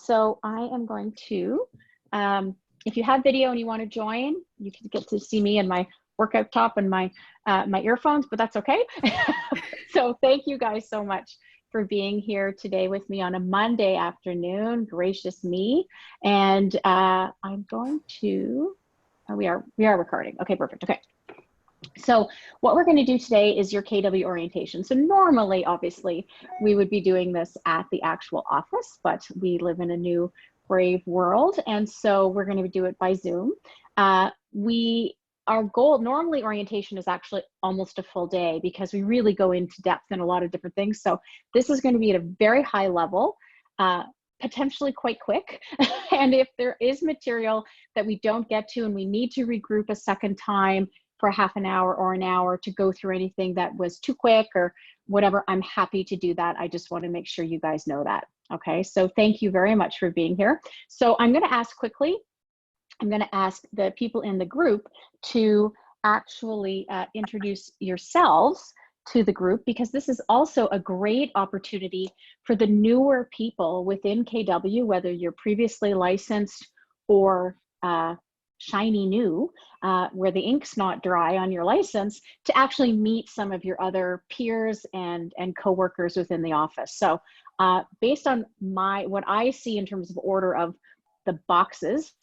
so I am going to, if you have video and you want to join, you can get to see me in my workout top and my earphones, but that's okay. So thank you guys so much for being here today with me on a Monday afternoon. Gracious me. And I'm going to, we are recording. Okay, perfect. Okay. So what we're going to do today is your KW orientation. So normally, obviously, we would be doing this at the actual office, but we live in a new brave world. And so we're going to do it by Zoom. Our goal, normally orientation is actually almost a full day because we really go into depth in a lot of different things. So this is going to be at a very high level, potentially quite quick. And if there is material that we don't get to and we need to regroup a second time for half an hour or an hour to go through anything that was too quick or whatever, I'm happy to do that. I just want to make sure you guys know that. Okay, so thank you very much for being here. So I'm going to ask quickly, I'm going to ask the people in the group to actually introduce yourselves to the group, because this is also a great opportunity for the newer people within KW, whether you're previously licensed or shiny new, where the ink's not dry on your license, to actually meet some of your other peers and coworkers within the office. So based on what I see in terms of order of the boxes,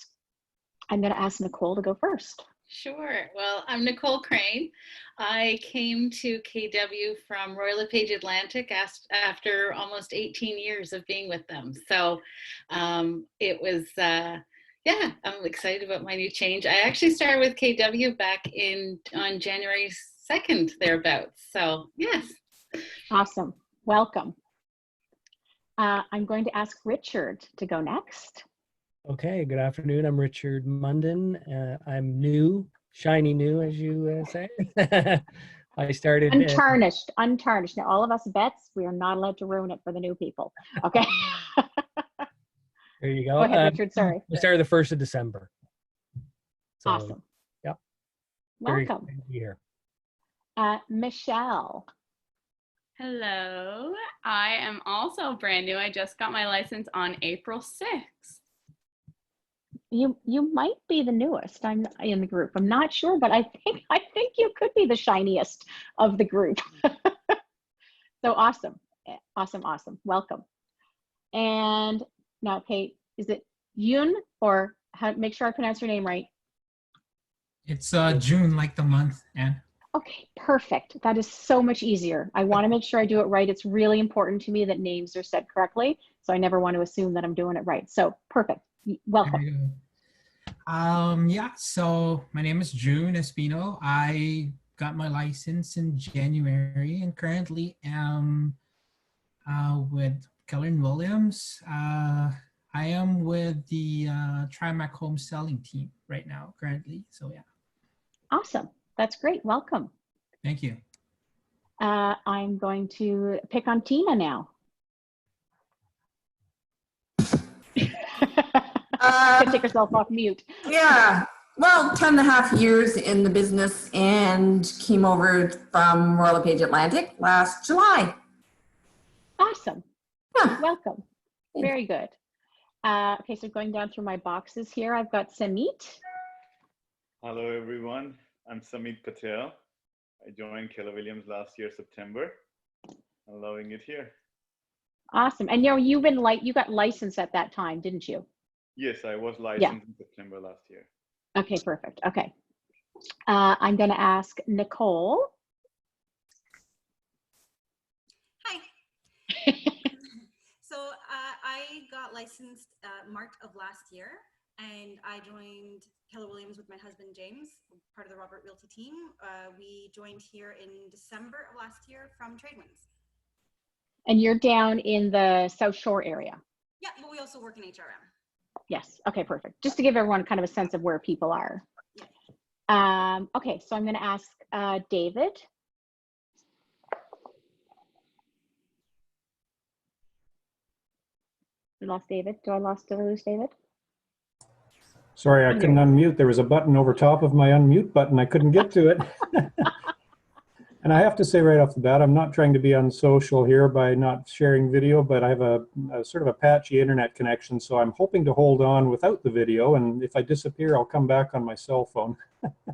I'm going to ask Nicole to go first. Sure. Well, I'm Nicole Crane. I came to KW from Royal LePage Atlantic after almost 18 years of being with them. So it was, yeah, I'm excited about my new change. I actually started with KW back on January 2nd, thereabouts. So yes. Awesome. Welcome. I'm going to ask Richard to go next. Okay, good afternoon. I'm Richard Munden. I'm new, shiny new, as you say. I started untarnished. Now, all of us vets, we are not allowed to ruin it for the new people. Okay. There you go. Go ahead, Richard. Sorry. I started the 1st of December. So, awesome. Yep. Welcome. Very here. Michelle. Hello. I am also brand new. I just got my license on April 6th. You might be the newest. I'm in the group. I'm not sure, but I think you could be the shiniest of the group. So awesome. Awesome. Welcome. And now, Kate, is it Yoon, or make sure I pronounce your name right? It's June, like the month, Anne. Okay, perfect. That is so much easier. I want to make sure I do it right. It's really important to me that names are said correctly, so I never want to assume that I'm doing it right. So perfect. Welcome. Yeah, so my name is June Espino. I got my license in January and currently am with Keller & Williams. I am with the Trimac home selling team right now, currently. So yeah. Awesome. That's great. Welcome. Thank you. I'm going to pick on Tina now. Take yourself off mute. Yeah, well, 10.5 years in the business and came over from Royal LePage Atlantic last July. Awesome. Yeah. Welcome. Very good. Okay, so going down through my boxes here, I've got Samit. Hello, everyone. I'm Samit Patel. I joined Keller Williams last year, September. I'm loving it here. Awesome. And you got licensed at that time, didn't you? Yes, I was licensed in September last year. Okay, perfect. Okay. I'm going to ask Nicole. Hi. So I got licensed March of last year, and I joined Keller Williams with my husband, James, part of the Robert Realty team. We joined here in December of last year from Tradewinds. And you're down in the South Shore area? Yeah, but we also work in HRM. Yes. Okay, perfect. Just to give everyone kind of a sense of where people are. Yeah. Okay, so I'm going to ask David. We lost David. Did I lose David? Sorry, I couldn't unmute. There was a button over top of my unmute button. I couldn't get to it. And I have to say right off the bat, I'm not trying to be unsocial here by not sharing video, but I have a sort of a patchy internet connection, so I'm hoping to hold on without the video. And if I disappear, I'll come back on my cell phone.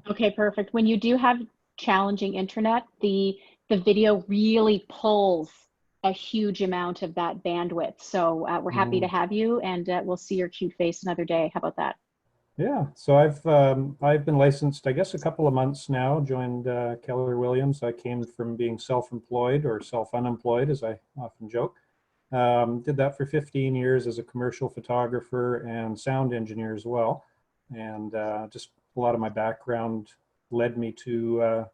Okay, perfect. When you do have challenging internet, the video really pulls a huge amount of that bandwidth. So we're happy to have you, and we'll see your cute face another day. How about that? Yeah, so I've been licensed, I guess, a couple of months now. Joined Keller Williams. I came from being self-employed or self-unemployed, as I often joke. Did that for 15 years as a commercial photographer and sound engineer as well. And just a lot of my background led me to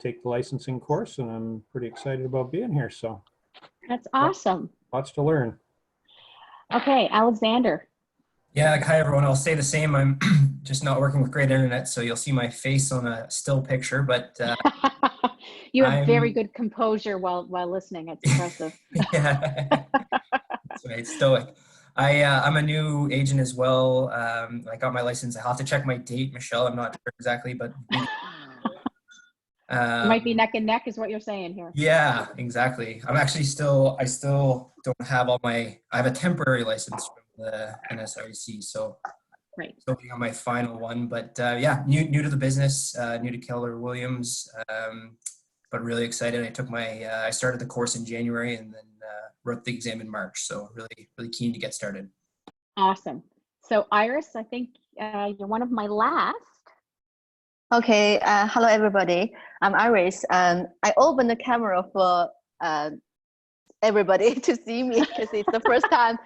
take the licensing course, and I'm pretty excited about being here. So That's awesome. lots to learn. Okay, Alexander. Yeah, like, hi everyone. I'll say the same. I'm just not working with great internet, so you'll see my face on a still picture. But You have very good composure while listening. It's impressive. Yeah, that's right. Stoic. I'm a new agent as well. I got my license. I have to check my date, Michelle. I'm not sure exactly, but It might be neck and neck, is what you're saying here. yeah, exactly. I still don't have all my. I have a temporary license from the NSREC, so Right. still being on my final one. But yeah, new to the business, new to Keller Williams, but really excited. I started the course in January and then wrote the exam in March. So really keen to get started. Awesome. So Iris, I think you're one of my last. Okay, hello everybody. I'm Iris, and I opened the camera for everybody to see me because it's the first time.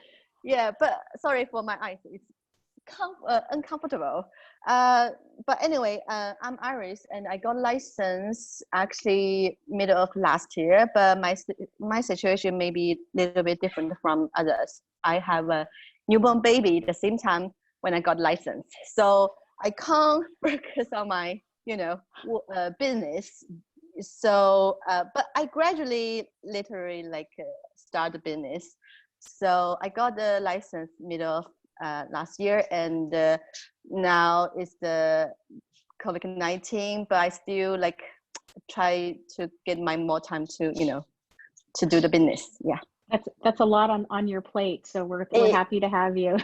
Yeah, but sorry for my eyes. It's uncomfortable. But anyway, I'm Iris, and I got license actually middle of last year. But my situation may be a little bit different from others. I have a newborn baby at the same time when I got license, so I can't focus on my business. So, but I gradually, literally, start the business. So I got the license middle of last year, and now it's the COVID-19, but I still try to get more time to to do the business. Yeah, that's a lot on your plate. So we're happy to have you.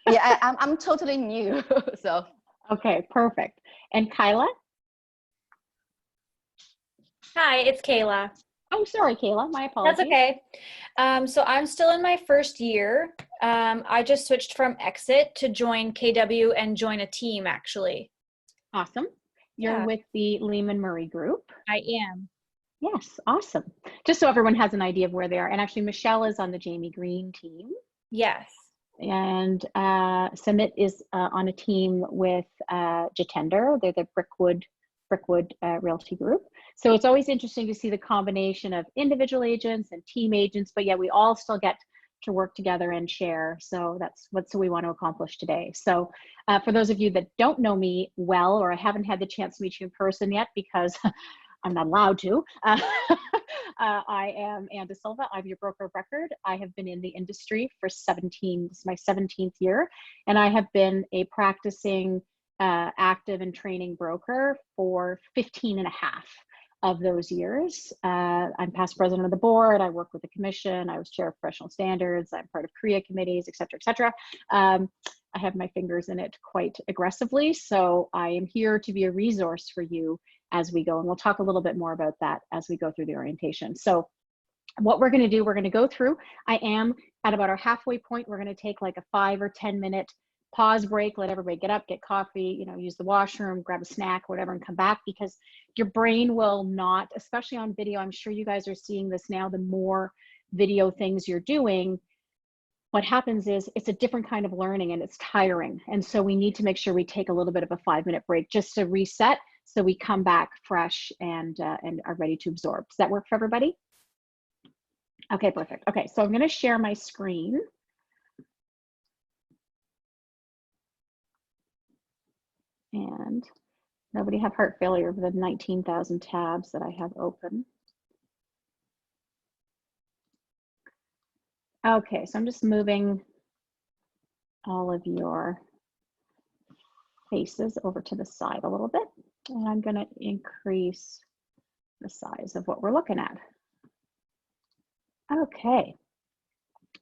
Yeah, I'm totally new. So okay, perfect. And Kyla? Hi, it's Kayla. Oh, sorry, Kayla. My apologies. That's okay. So I'm still in my first year. I just switched from Exit to join KW and join a team, actually. Awesome. You're with the Lehman Murray Group. I am. Yes, awesome. Just so everyone has an idea of where they are. And actually, Michelle is on the Jamie Green team. Yes. And Sumit is on a team with Jitender. They're the Brickwood Realty Group. So it's always interesting to see the combination of individual agents and team agents, but yet we all still get to work together and share. So that's what we want to accomplish today. So for those of you that don't know me well, or I haven't had the chance to meet you in person yet because I'm not allowed to, I am Anne De Silva. I'm your broker of record. I have been in the industry for this is my 17th year, and I have been a practicing active and training broker for 15 and a half of those years. I'm past president of the board. I work with the commission. I was chair of professional standards. I'm part of CREA committees, et cetera, et cetera. I have my fingers in it quite aggressively. So I am here to be a resource for you as we go. And we'll talk a little bit more about that as we go through the orientation. So what we're going to do, we're going to go through. I am at about our halfway point. We're going to take like a 5 or 10 minute pause break, let everybody get up, get coffee, use the washroom, grab a snack, whatever, and come back, because your brain will not, especially on video, I'm sure you guys are seeing this now, the more video things you're doing, what happens is it's a different kind of learning and it's tiring. And so we need to make sure we take a little bit of a 5-minute break just to reset so we come back fresh and are ready to absorb. Does that work for everybody? Okay, perfect. Okay, so I'm going to share my screen. And nobody have heart failure with the 19,000 tabs that I have open. Okay, so I'm just moving all of your faces over to the side a little bit. And I'm going to increase the size of what we're looking at. Okay,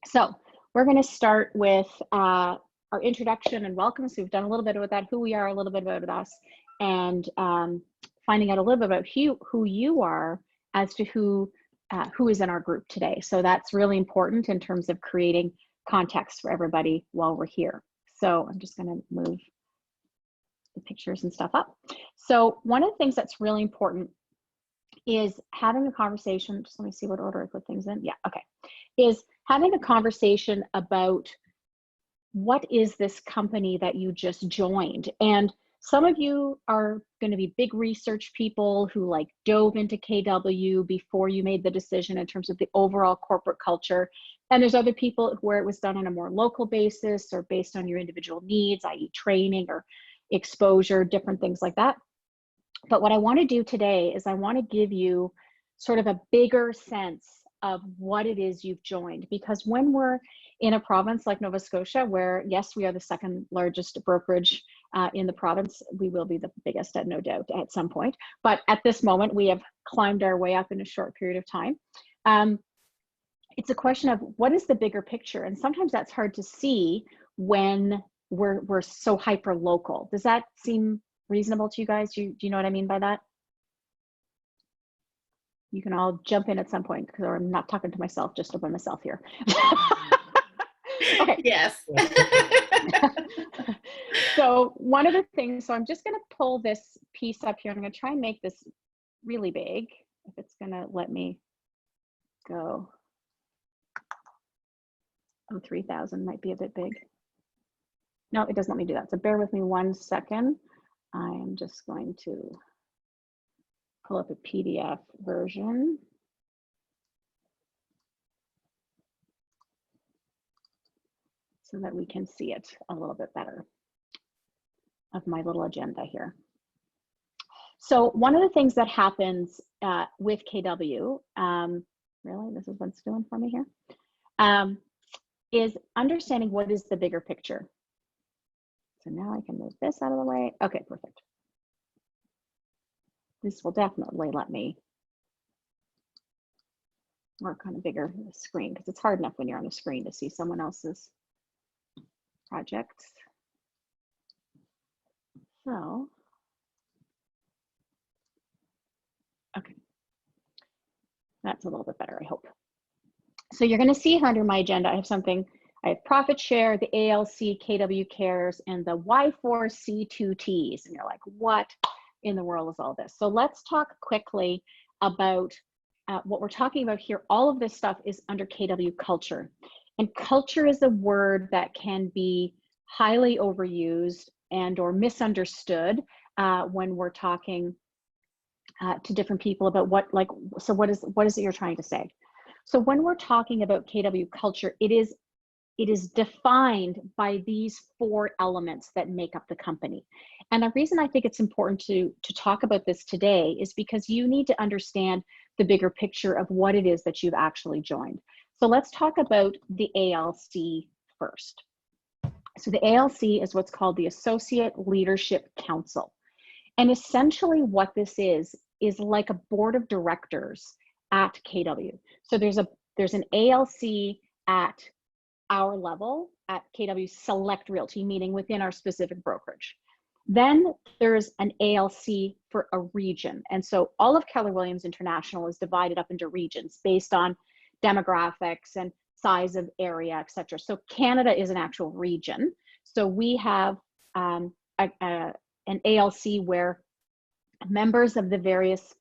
so we're going to start with our introduction and welcome. So we've done a little bit about that, who we are, a little bit about us, and finding out a little bit about who you are as to who is in our group today. So that's really important in terms of creating context for everybody while we're here. So I'm just going to move the pictures and stuff up. So one of the things that's really important is having a conversation. Just let me see what order I put things in. Yeah, okay. Is having a conversation about what is this company that you just joined. And some of you are going to be big research people who like dove into KW before you made the decision in terms of the overall corporate culture. And there's other people where it was done on a more local basis or based on your individual needs, i.e. training or exposure, different things like that. But what I want to do today is I want to give you sort of a bigger sense of what it is you've joined, because when we're in a province like Nova Scotia, where yes, we are the second largest brokerage in the province, we will be the biggest, no doubt, at some point. But at this moment, we have climbed our way up in a short period of time. It's a question of what is the bigger picture, and sometimes that's hard to see when we're so hyper local. Does that seem reasonable to you guys? Do you know what I mean by that? You can all jump in at some point, because I'm not talking to myself, just about myself here. Okay. Yes. So one of the things, so I'm just going to pull this piece up here. I'm going to try and make this really big, if it's going to let me go. Oh, 3,000 might be a bit big. No, it doesn't let me do that. So bear with me 1 second. I am just going to pull up a PDF version. So that we can see it a little bit better of my little agenda here. So one of the things that happens with KW, really, this is what's doing for me here, is understanding what is the bigger picture. So now I can move this out of the way. Okay, perfect. This will definitely let me work on a bigger screen, because it's hard enough when you're on a screen to see someone else's projects. So, okay, that's a little bit better, I hope. So you're going to see under my agenda, I have something, I have profit share, the ALC, KW cares, and the Y4C2Ts. And you're like, what in the world is all this? So let's talk quickly about what we're talking about here. All of this stuff is under KW culture. And culture is a word that can be highly overused and or misunderstood when we're talking to different people about what is it you're trying to say? So when we're talking about KW culture, it is defined by these 4 elements that make up the company. And the reason I think it's important to talk about this today is because you need to understand the bigger picture of what it is that you've actually joined. So let's talk about the ALC first. So the ALC is what's called the Associate Leadership Council. And essentially what this is like a board of directors at KW. So there's an ALC at our level at KW Select Realty, meaning within our specific brokerage. Then there's an ALC for a region. And so all of Keller Williams International is divided up into regions based on demographics and size of area, et cetera. So Canada is an actual region. So we have an ALC where members of the various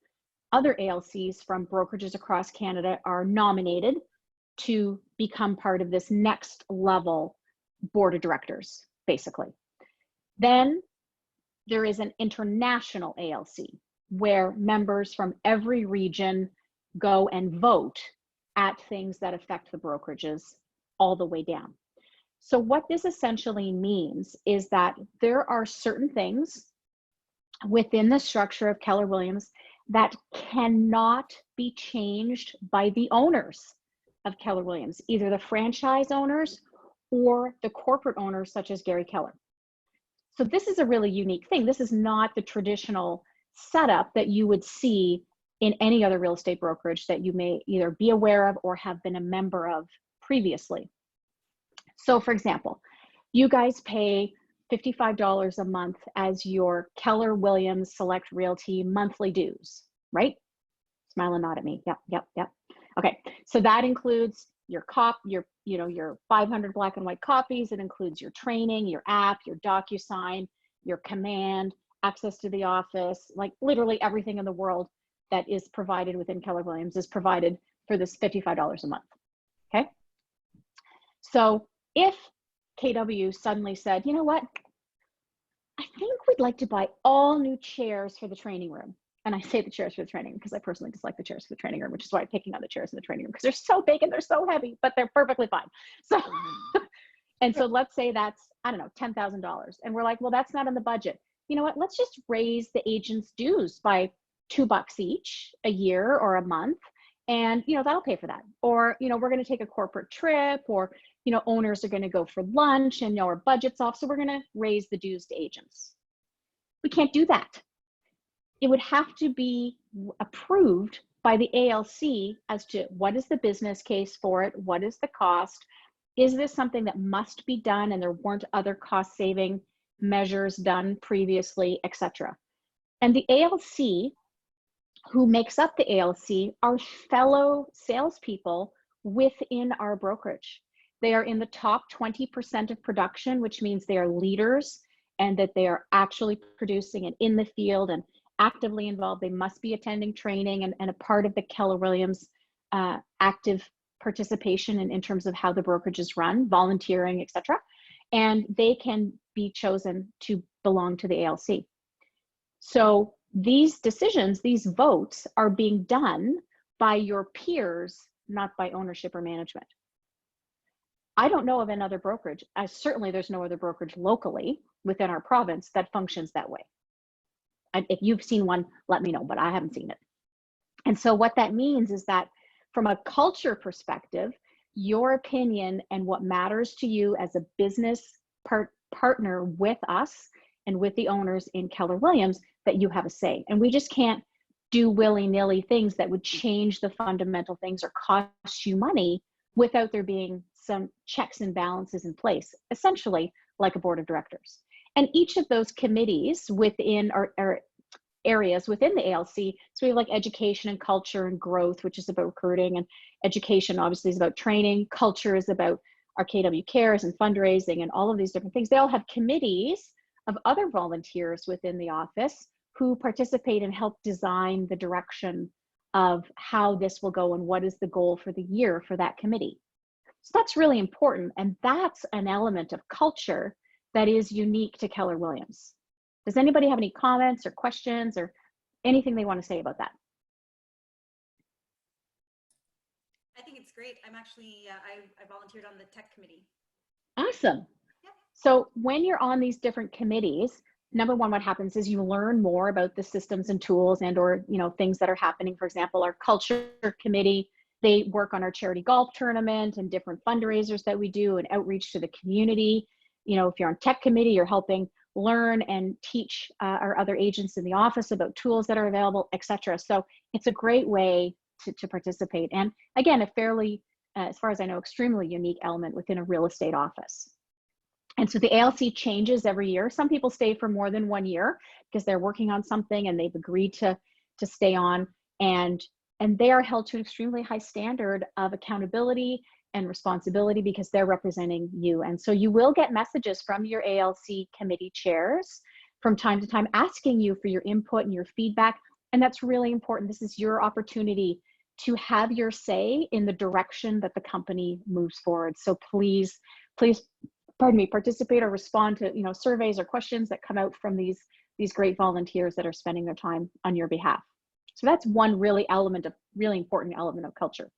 other ALCs from brokerages across Canada are nominated to become part of this next level board of directors, basically. Then there is an international ALC where members from every region go and vote at things that affect the brokerages all the way down. So what this essentially means is that there are certain things within the structure of Keller Williams that cannot be changed by the owners of Keller Williams, either the franchise owners or the corporate owners such as Gary Keller. So this is a really unique thing. This is not the traditional setup that you would see in any other real estate brokerage that you may either be aware of or have been a member of previously. So for example, you guys pay $55 a month as your Keller Williams Select Realty monthly dues, right? Smile and nod at me. Yep, yep, yep. Okay, so that includes your your 500 black and white copies. It includes your training, your app, your DocuSign, your command, access to the office, like literally everything in the world that is provided within Keller Williams is provided for this $55 a month. Okay, so if KW suddenly said, you know what, I think we'd like to buy all new chairs for the training room. And I say the chairs for the training room because I personally dislike the chairs for the training room, which is why I'm picking on the chairs in the training room, because they're so big and they're so heavy, but they're perfectly fine. So, and so let's say that's, I don't know, $10,000. And we're like, well, that's not in the budget. You know what, let's just raise the agent's dues by $2 each a year or a month. And, that'll pay for that. Or, we're going to take a corporate trip, or, owners are going to go for lunch and our budget's off. So we're going to raise the dues to agents. We can't do that. It would have to be approved by the ALC as to what is the business case for it, what is the cost, is this something that must be done and there weren't other cost saving measures done previously, etc. And the ALC, who makes up the ALC, are fellow salespeople within our brokerage. They are in the top 20% of production, which means they are leaders and that they are actually producing and in the field and actively involved. They must be attending training and a part of the Keller Williams active participation in terms of how the brokerage is run, volunteering, etc. And they can be chosen to belong to the ALC. So these decisions, these votes are being done by your peers, not by ownership or management. I don't know of another brokerage, certainly there's no other brokerage locally within our province that functions that way. If you've seen one, let me know, but I haven't seen it. And so what that means is that from a culture perspective, your opinion and what matters to you as a business partner with us and with the owners in Keller Williams, that you have a say. And we just can't do willy-nilly things that would change the fundamental things or cost you money without there being some checks and balances in place, essentially like a board of directors. And each of those committees within our areas within the ALC, so we have like education and culture and growth, which is about recruiting, and education obviously is about training. Culture is about our KW cares and fundraising and all of these different things. They all have committees of other volunteers within the office who participate and help design the direction of how this will go and what is the goal for the year for that committee. So that's really important. And that's an element of culture that is unique to Keller Williams. Does anybody have any comments or questions or anything they want to say about that? I think it's great. I'm actually, I volunteered on the tech committee. Awesome. Yeah. So when you're on these different committees, number one, what happens is you learn more about the systems and tools and or things that are happening. For example, our culture committee, they work on our charity golf tournament and different fundraisers that we do and outreach to the community. If you're on tech committee, you're helping learn and teach our other agents in the office about tools that are available, etc. So it's a great way to participate. And again, a fairly, as far as I know, extremely unique element within a real estate office. And so the ALC changes every year. Some people stay for more than 1 year because they're working on something and they've agreed to stay on. And they are held to an extremely high standard of accountability and responsibility because they're representing you. And so you will get messages from your ALC committee chairs from time to time asking you for your input and your feedback. And that's really important. This is your opportunity to have your say in the direction that the company moves forward. So please, pardon me, participate or respond to surveys or questions that come out from these great volunteers that are spending their time on your behalf. So that's one really important element of culture.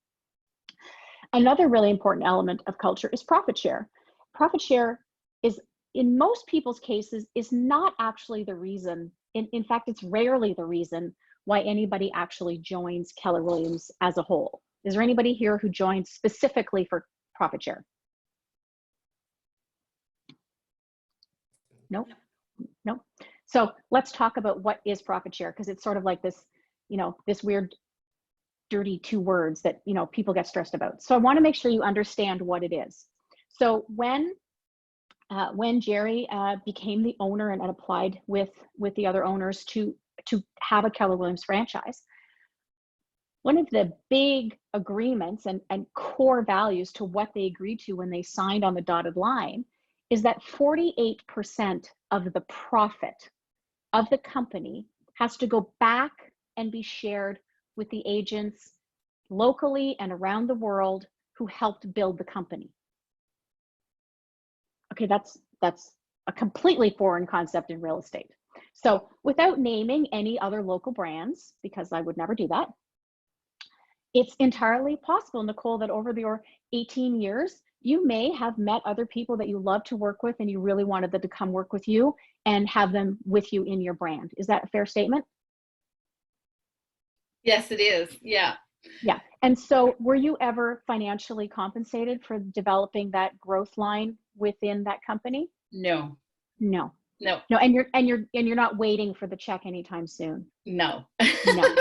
Another really important element of culture is profit share. Profit share is, in most people's cases, is not actually the reason. In fact, it's rarely the reason why anybody actually joins Keller Williams as a whole. Is there anybody here who joins specifically for profit share? Nope. Nope. So let's talk about what is profit share, because it's sort of like this this weird, dirty 2 words that, people get stressed about. So I want to make sure you understand what it is. So when Jerry became the owner and applied with the other owners to have a Keller Williams franchise, one of the big agreements and core values to what they agreed to when they signed on the dotted line is that 48% of the profit of the company has to go back and be shared with the agents locally and around the world who helped build the company. Okay, that's a completely foreign concept in real estate. So without naming any other local brands, because I would never do that, it's entirely possible, Nicole, that over your 18 years, you may have met other people that you love to work with and you really wanted them to come work with you and have them with you in your brand. Is that a fair statement? Yes, it is. Yeah. Yeah. And so were you ever financially compensated for developing that growth line within that company? No. No. No. No, and you're not waiting for the check anytime soon. No. No.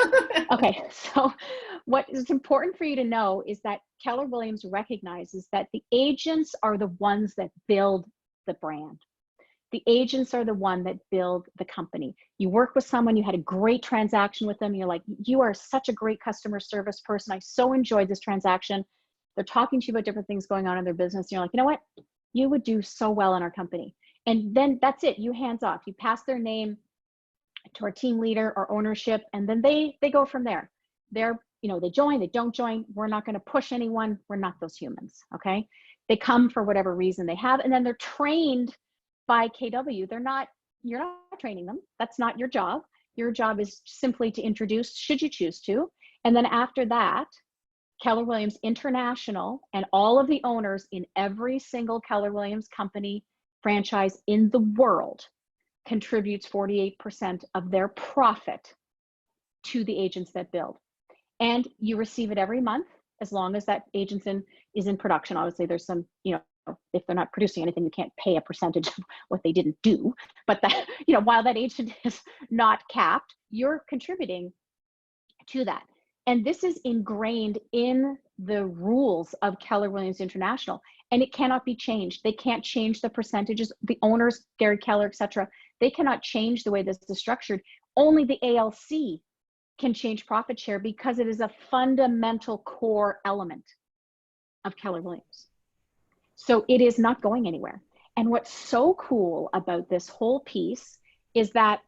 Okay, so what is important for you to know is that Keller Williams recognizes that the agents are the ones that build the brand. The agents are the one that build the company. You work with someone, you had a great transaction with them, you're like, you are such a great customer service person. I so enjoyed this transaction. They're talking to you about different things going on in their business. You're like, you know what? You would do so well in our company. And then that's it, you hands off. You pass their name to our team leader or ownership, and then they go from there. They're, they join, they don't join. We're not going to push anyone. We're not those humans, okay? They come for whatever reason they have, and then they're trained by KW. You're not training them. That's not your job. Your job is simply to introduce, should you choose to. And then after that, Keller Williams International and all of the owners in every single Keller Williams company franchise in the world contributes 48% of their profit to the agents that build. And you receive it every month as long as that agent is in production. Obviously, there's some, if they're not producing anything, you can't pay a percentage of what they didn't do. But that, while that agent is not capped, you're contributing to that. And this is ingrained in the rules of Keller Williams International, and it cannot be changed. They can't change the percentages. The owners, Gary Keller, et cetera, they cannot change the way this is structured. Only the ALC can change profit share because it is a fundamental core element of Keller Williams. So it is not going anywhere. And what's so cool about this whole piece is that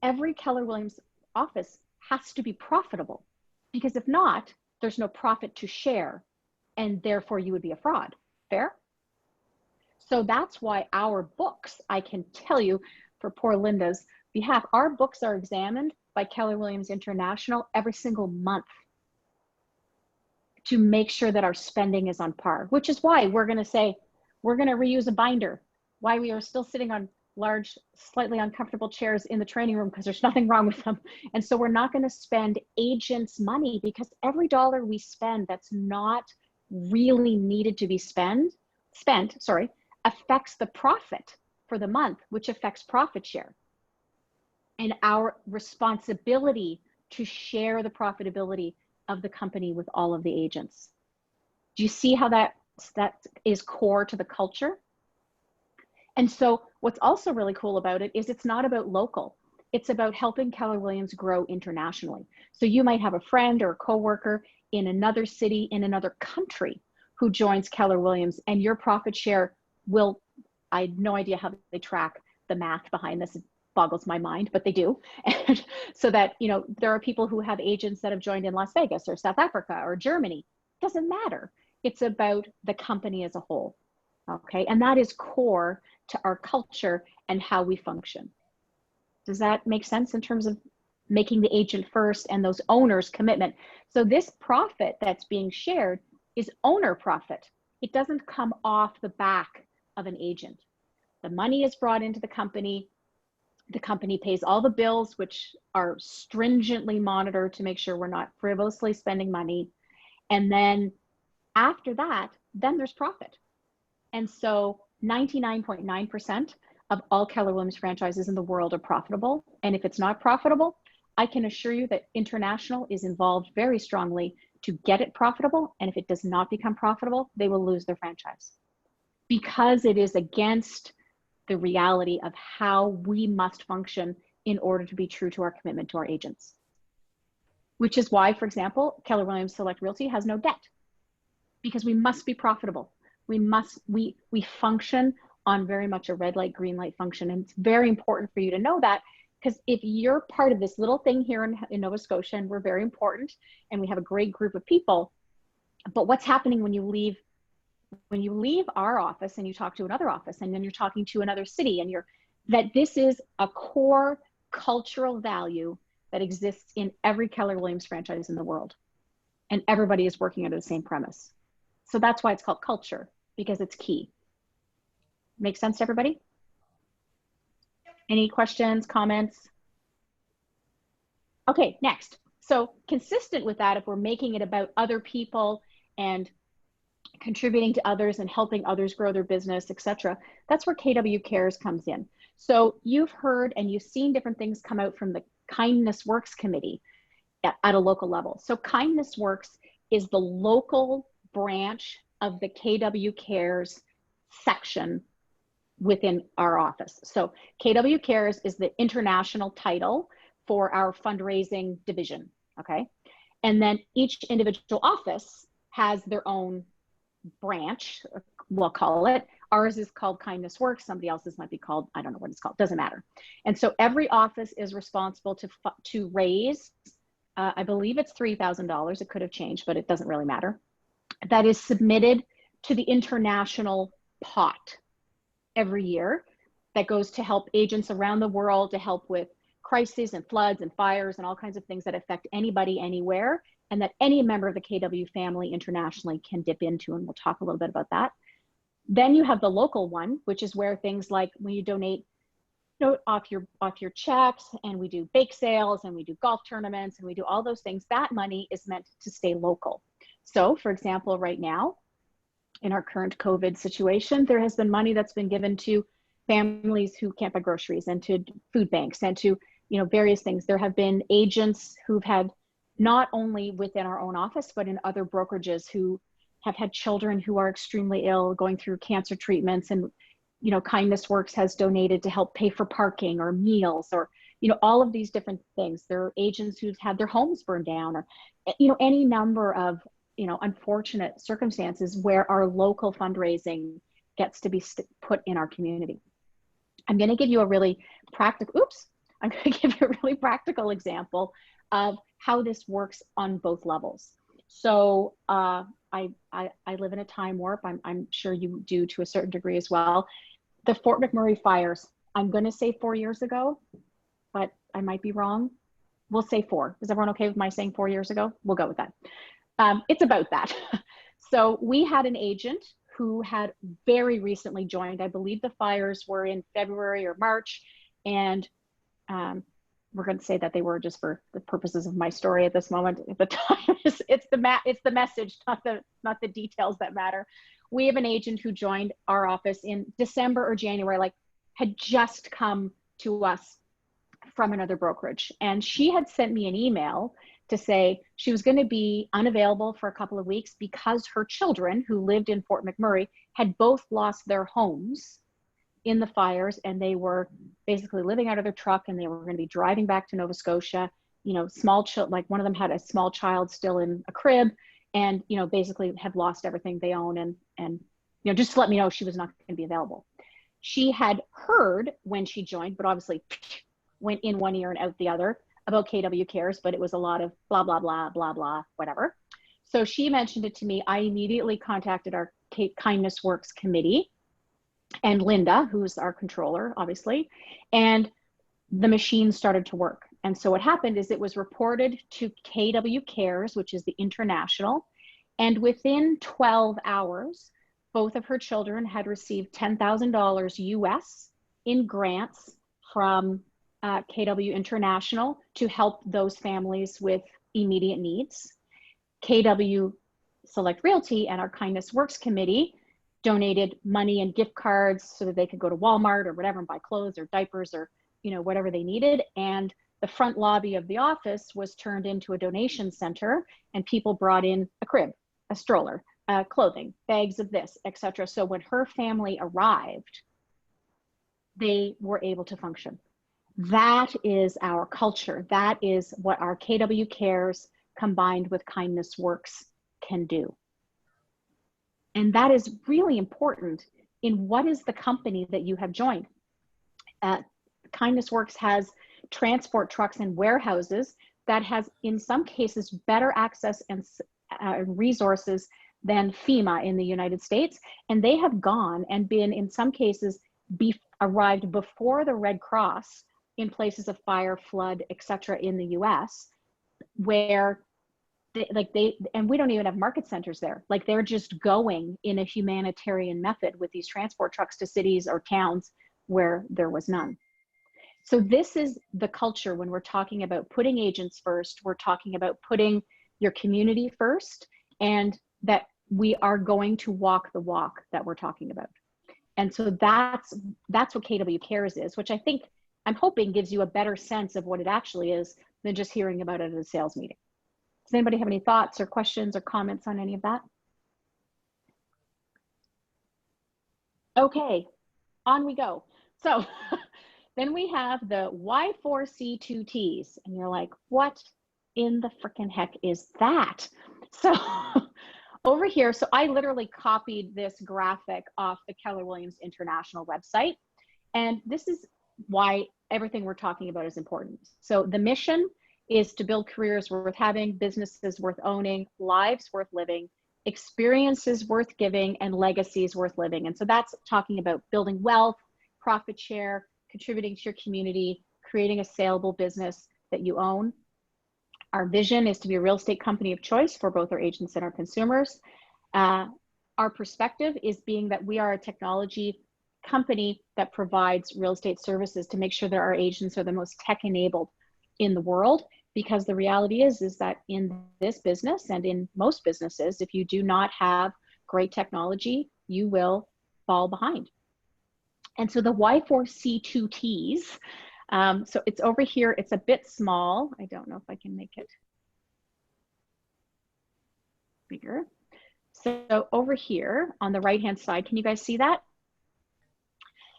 every Keller Williams office has to be profitable, because if not, there's no profit to share, and therefore you would be a fraud. Fair? So that's why our books, I can tell you for poor Linda's behalf, our books are examined by Keller Williams International every single month to make sure that our spending is on par, which is why we're going to say, we're going to reuse a binder, why we are still sitting on large, slightly uncomfortable chairs in the training room, because there's nothing wrong with them. And so we're not going to spend agents' money, because every dollar we spend that's not really needed to be spent, affects the profit for the month, which affects profit share. And our responsibility to share the profitability of the company with all of the agents. Do you see how that is core to the culture? And so what's also really cool about it is it's not about local. It's about helping Keller Williams grow internationally. So you might have a friend or a coworker in another city, in another country, who joins Keller Williams, and your profit share will, I have no idea how they track the math behind this. It boggles my mind, but they do. And so that, there are people who have agents that have joined in Las Vegas or South Africa or Germany. Doesn't matter. It's about the company as a whole. Okay. And that is core to our culture and how we function. Does that make sense in terms of making the agent first and those owners' commitment? So this profit that's being shared is owner profit. It doesn't come off the back of an agent. The money is brought into the company. The company pays all the bills, which are stringently monitored to make sure we're not frivolously spending money. And then after that, then there's profit. And so 99.9% of all Keller Williams franchises in the world are profitable. And if it's not profitable, I can assure you that international is involved very strongly to get it profitable. And if it does not become profitable, they will lose their franchise, because it is against the reality of how we must function in order to be true to our commitment to our agents. Which is why, for example, Keller Williams Select Realty has no debt, because we must be profitable. We function on very much a red light, green light function. And it's very important for you to know that, because if you're part of this little thing here in Nova Scotia, and we're very important and we have a great group of people, but what's happening when you leave our office and you talk to another office, and then you're talking to another city, and that this is a core cultural value that exists in every Keller Williams franchise in the world. And everybody is working under the same premise. So that's why it's called culture, because it's key. Make sense to everybody? Any questions, comments? Okay, next. So consistent with that, if we're making it about other people and contributing to others and helping others grow their business, etc., that's where KW Cares comes in. So you've heard and you've seen different things come out from the Kindness Works Committee at a local level. So Kindness Works is the local branch of the KW Cares section within our office. So KW Cares is the international title for our fundraising division, okay? And then each individual office has their own branch, we'll call it. Ours is called Kindness Works. Somebody else's might be called, I don't know what it's called, doesn't matter. And so every office is responsible to raise, I believe it's $3,000. It could have changed, but it doesn't really matter. That is submitted to the international pot every year that goes to help agents around the world, to help with crises and floods and fires and all kinds of things that affect anybody anywhere, and that any member of the KW family internationally can dip into, and we'll talk a little bit about that. Then you have the local one, which is where things like when you donate off your checks, and we do bake sales and we do golf tournaments and we do all those things, that money is meant to stay local. So for example, right now in our current COVID situation, there has been money that's been given to families who can't buy groceries, and to food banks, and to various things. There have been agents who've had, not only within our own office, but in other brokerages, who have had children who are extremely ill, going through cancer treatments, and Kindness Works has donated to help pay for parking or meals, or all of these different things. There are agents who've had their homes burned down, or any number of unfortunate circumstances where our local fundraising gets to be put in our community. I'm going to give you a really practical example of how this works on both levels. So I live in a time warp. I'm sure you do to a certain degree as well. The Fort McMurray fires, I'm going to say 4 years ago, but I might be wrong. We'll say 4. Is everyone okay with my saying 4 years ago? We'll go with that. It's about that. So we had an agent who had very recently joined. I believe the fires were in February or March, and we're going to say that they were, just for the purposes of my story at this moment. At the time, it's the message, not the details that matter. We have an agent who joined our office in December or January, had just come to us from another brokerage, and she had sent me an email to say she was going to be unavailable for a couple of weeks because her children, who lived in Fort McMurray, had both lost their homes in the fires, and they were basically living out of their truck, and they were going to be driving back to Nova Scotia. Small like one of them had a small child still in a crib, and basically had lost everything they own, and just to let me know she was not going to be available. She had heard when she joined, but obviously went in one ear and out the other, about KW Cares, but it was a lot of blah, blah, blah, blah, blah, whatever. So she mentioned it to me. I immediately contacted our Kindness Works committee and Linda, who's our controller, obviously, and the machine started to work. And so what happened is it was reported to KW Cares, which is the international, and within 12 hours, both of her children had received $10,000 US in grants from KW International to help those families with immediate needs. KW Select Realty and our Kindness Works Committee donated money and gift cards so that they could go to Walmart or whatever and buy clothes or diapers or whatever they needed. And the front lobby of the office was turned into a donation center, and people brought in a crib, a stroller, clothing, bags of this, etc. So when her family arrived, they were able to function. That is our culture. That is what our KW Cares combined with Kindness Works can do. And that is really important in what is the company that you have joined. Kindness Works has transport trucks and warehouses that has, in some cases, better access and resources than FEMA in the United States. And they have gone and been, in some cases, arrived before the Red Cross in places of fire, flood, etc. in the US, where and we don't even have market centers there. Like, they're just going in a humanitarian method with these transport trucks to cities or towns where there was none. So this is the culture when we're talking about putting agents first. We're talking about putting your community first, and that we are going to walk the walk that we're talking about. And so that's what KW Cares is, which I'm hoping gives you a better sense of what it actually is than just hearing about it at a sales meeting. Does anybody have any thoughts or questions or comments on any of that? Okay, on we go. So then we have the Y4C2Ts, and you're like, what in the freaking heck is that? So over here, so I literally copied this graphic off the Keller Williams International website, and this is why everything we're talking about is important. So the mission is to build careers worth having, businesses worth owning, lives worth living, experiences worth giving, and legacies worth living. And so that's talking about building wealth, profit share, contributing to your community, creating a saleable business that you own. Our vision is to be a real estate company of choice for both our agents and our consumers. Our perspective is being that we are a technology company that provides real estate services to make sure that our agents are the most tech-enabled in the world, because the reality is that in this business and in most businesses, if you do not have great technology, you will fall behind. And so the Y4C2Ts, so it's over here, it's a bit small. I don't know if I can make it bigger. So over here on the right-hand side, can you guys see that?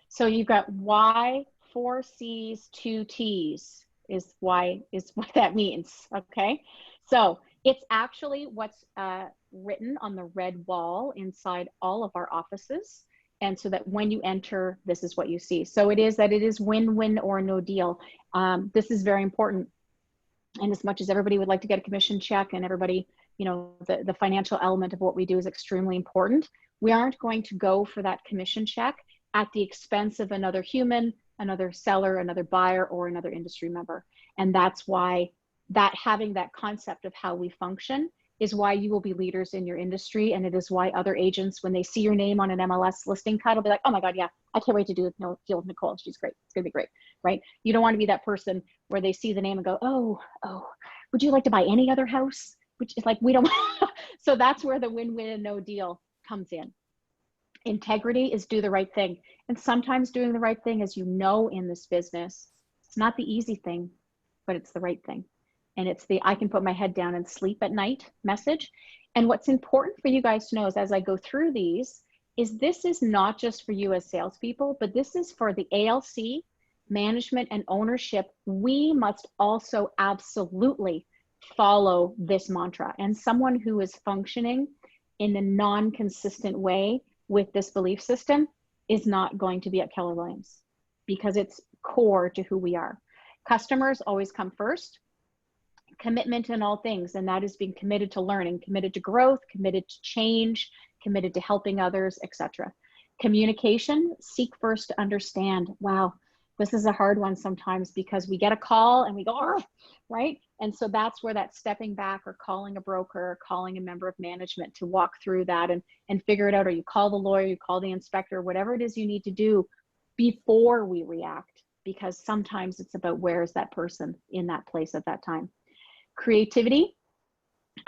So you've got Y4Cs, 2Ts is what that means, okay? So it's actually what's written on the red wall inside all of our offices. And so that when you enter, this is what you see. So it is win-win or no deal. This is very important. And as much as everybody would like to get a commission check, and everybody, you know, the financial element of what we do is extremely important, we aren't going to go for that commission check at the expense of another human, another seller, another buyer, or another industry member. And that's why having that concept of how we function is why you will be leaders in your industry. And it is why other agents, when they see your name on an MLS listing cut, will be like, oh my God, yeah, I can't wait to deal with Nicole. She's great. It's gonna be great, right? You don't want to be that person where they see the name and go, oh, would you like to buy any other house? Which is like, we don't. So that's where the win-win and no deal comes in. Integrity is do the right thing. And sometimes doing the right thing, as you know, in this business, it's not the easy thing, but it's the right thing. And it's the I can put my head down and sleep at night message. And what's important for you guys to know is, as I go through these, is this is not just for you as salespeople, but this is for the ALC, management, and ownership. We must also absolutely follow this mantra. And someone who is functioning in a non-consistent way with this belief system is not going to be at Keller Williams, because it's core to who we are. Customers always come first. Commitment in all things, and that is being committed to learning, committed to growth, committed to change, committed to helping others, etc. Communication, seek first to understand. Wow, this is a hard one sometimes, because we get a call and we go, oh, right? And so that's where that stepping back, or calling a broker, or calling a member of management to walk through that and figure it out, or you call the lawyer, you call the inspector, whatever it is you need to do before we react, because sometimes it's about where is that person in that place at that time. Creativity,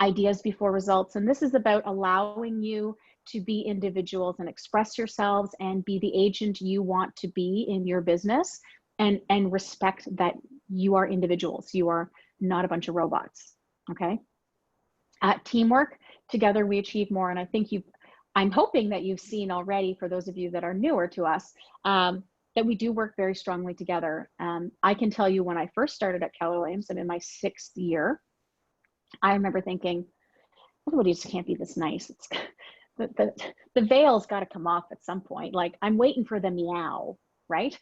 ideas before results. And this is about allowing you to be individuals and express yourselves and be the agent you want to be in your business. and respect that you are individuals. You are not a bunch of robots. Okay. Teamwork, together we achieve more. And I think I'm hoping that you've seen already, for those of you that are newer to us, that we do work very strongly together. I can tell you, when I first started at Keller Williams, I'm in my 6th year, I remember thinking, everybody just can't be this nice. It's the veil's got to come off at some point. Like, I'm waiting for the meow, right?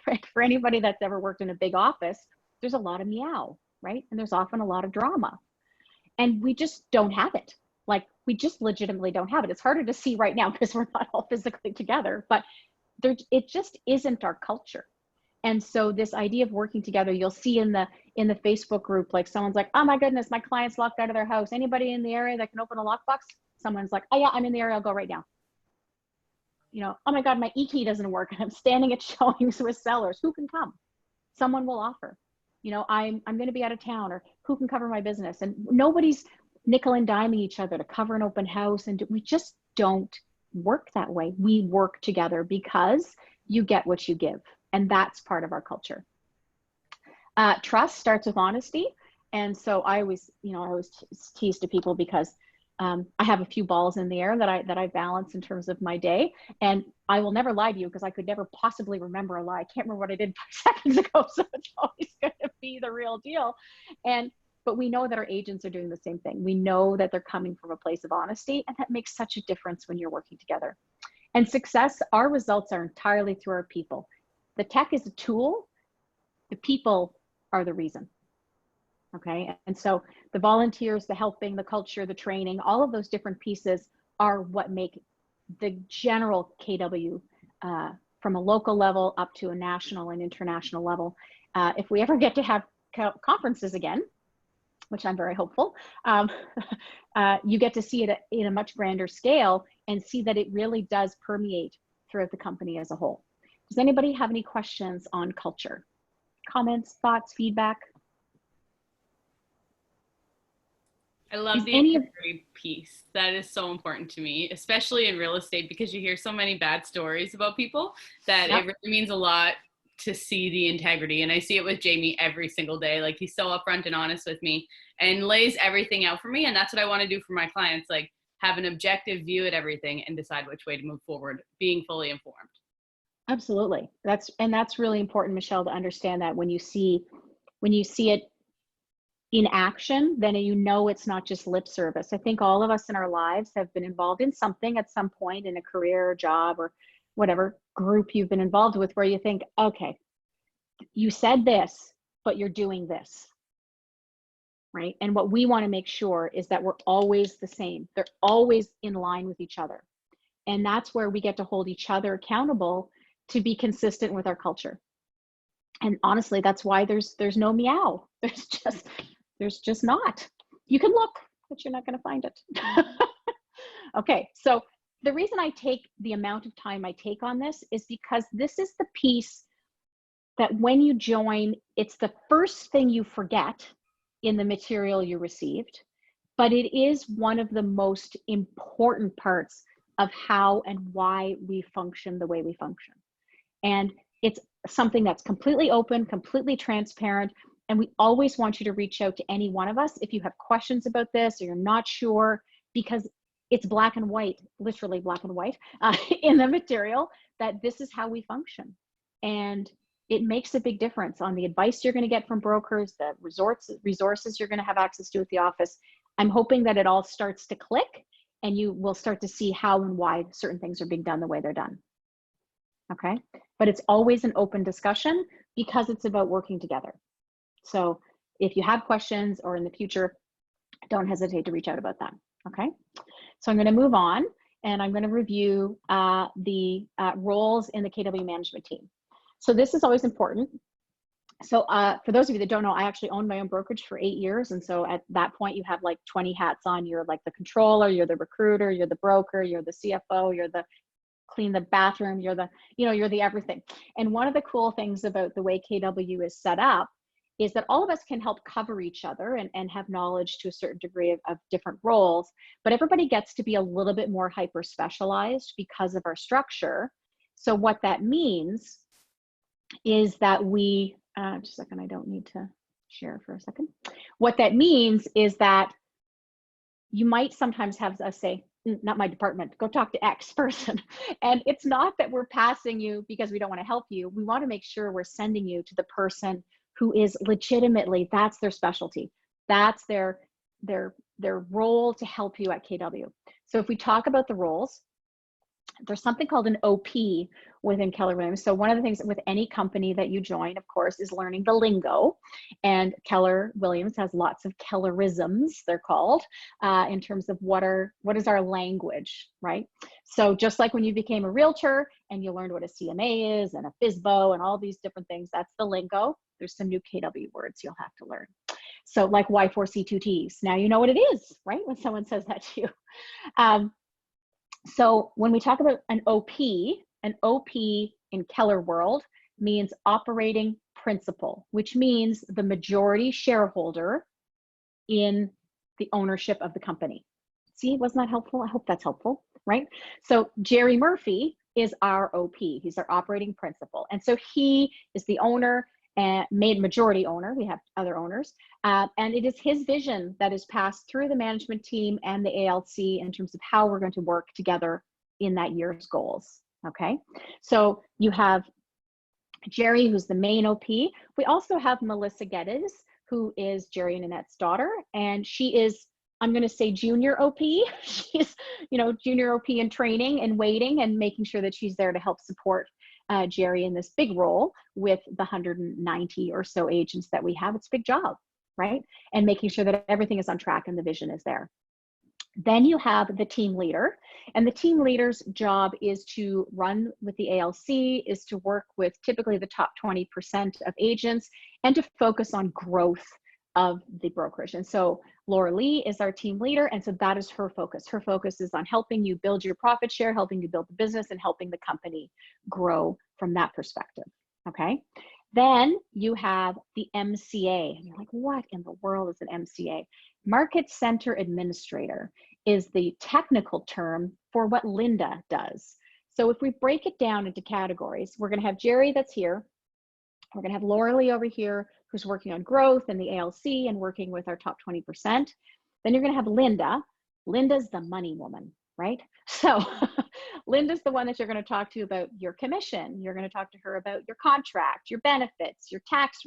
Right? For anybody that's ever worked in a big office, there's a lot of meow, right? And there's often a lot of drama. And we just don't have it. Like, we just legitimately don't have it. It's harder to see right now because we're not all physically together, but it just isn't our culture. And so this idea of working together, you'll see in the Facebook group, like, someone's like, oh my goodness, my client's locked out of their house. Anybody in the area that can open a lockbox? Someone's like, oh yeah, I'm in the area, I'll go right now. You know, oh my God, my e-key doesn't work, and I'm standing at showings with sellers. Who can come? Someone will offer. You know, I'm going to be out of town, or who can cover my business? And nobody's nickel and diming each other to cover an open house. And we just don't work that way. We work together because you get what you give. And that's part of our culture. Trust starts with honesty. And so I always tease to people, because I have a few balls in the air that I balance in terms of my day. And I will never lie to you, because I could never possibly remember a lie. I can't remember what I did 5 seconds ago. So it's always going to be the real deal. But we know that our agents are doing the same thing. We know that they're coming from a place of honesty, and that makes such a difference when you're working together. And success, our results are entirely through our people. The tech is a tool. The people are the reason. Okay. And so the volunteers, the helping, the culture, the training, all of those different pieces are what make the general KW, from a local level up to a national and international level. If we ever get to have conferences again, which I'm very hopeful, you get to see it in a much grander scale and see that it really does permeate throughout the company as a whole. Does anybody have any questions on culture? Comments, thoughts, feedback? I love the integrity piece. That is so important to me, especially in real estate, because you hear so many bad stories about people that It really means a lot to see the integrity. And I see it with Jamie every single day. Like, he's so upfront and honest with me and lays everything out for me. And that's what I want to do for my clients, like, have an objective view at everything and decide which way to move forward, being fully informed. Absolutely. That's really important, Michelle, to understand that when you see it in action, then you know it's not just lip service. I think all of us in our lives have been involved in something at some point, in a career or job or whatever group you've been involved with, where you think, okay, you said this, but you're doing this, right? And what we want to make sure is that we're always the same. They're always in line with each other. And that's where we get to hold each other accountable to be consistent with our culture. And honestly, that's why there's no meow. There's just not. You can look, but you're not going to find it. Okay, so the reason I take the amount of time I take on this is because this is the piece that when you join, it's the first thing you forget in the material you received, but it is one of the most important parts of how and why we function the way we function. And it's something that's completely open, completely transparent. And we always want you to reach out to any one of us if you have questions about this or you're not sure, because it's black and white, literally black and white in the material, that this is how we function. And it makes a big difference on the advice you're going to get from brokers, the resources you're going to have access to at the office. I'm hoping that it all starts to click and you will start to see how and why certain things are being done the way they're done. Okay, but it's always an open discussion because it's about working together. So if you have questions or in the future, don't hesitate to reach out about that. Okay, so I'm going to move on and I'm going to review the roles in the KW management team. So this is always important. So for those of you that don't know, I actually owned my own brokerage for 8 years. And so at that point, you have like 20 hats on. You're like the controller, you're the recruiter, you're the broker, you're the CFO, you're the clean the bathroom, you're the everything. And one of the cool things about the way KW is set up is that all of us can help cover each other and have knowledge to a certain degree of different roles, but everybody gets to be a little bit more hyper specialized because of our structure. So what that means is that we, just a second, I don't need to share for a second. What that means is that you might sometimes have us say, not my department, go talk to X person. And it's not that we're passing you because we don't want to help you. We want to make sure we're sending you to the person who is legitimately, that's their specialty. That's their role to help you at KW. So if we talk about the roles, there's something called an OP within Keller Williams. So one of the things with any company that you join, of course, is learning the lingo. And Keller Williams has lots of Kellerisms, they're called, in terms of what is our language, right? So just like when you became a realtor and you learned what a CMA is and a FSBO and all these different things, that's the lingo. There's some new KW words you'll have to learn. So like Y4C2Ts, now you know what it is, right? When someone says that to you. So when we talk about an OP in Keller world means operating principal, which means the majority shareholder in the ownership of the company. See, wasn't that helpful? I hope that's helpful, right? So Jerry Murphy is our OP. He's our operating principal. And so he is the owner and made majority owner. We have other owners. And it is his vision that is passed through the management team and the ALC in terms of how we're going to work together in that year's goals. Okay. So you have Jerry, who's the main OP. We also have Melissa Geddes, who is Jerry and Annette's daughter. And she is, I'm going to say junior OP. She's, junior OP in training and waiting and making sure that she's there to help support Jerry in this big role with the 190 or so agents that we have. It's a big job, right? And making sure that everything is on track and the vision is there. Then you have the team leader, and the team leader's job is to run with the ALC, is to work with typically the top 20% of agents and to focus on growth of the brokerage. And so Laura Lee is our team leader, and so that is her focus. Her focus is on helping you build your profit share, helping you build the business, and helping the company grow from that perspective, okay? Then you have the MCA, and you're like, what in the world is an MCA? Market Center Administrator is the technical term for what Linda does. So if we break it down into categories, we're gonna have Jerry that's here. We're gonna have Laura Lee over here, who's working on growth and the ALC and working with our top 20%. Then you're gonna have Linda. Linda's the money woman, right? So Linda's the one that you're gonna talk to about your commission. You're gonna talk to her about your contract, your benefits, your tax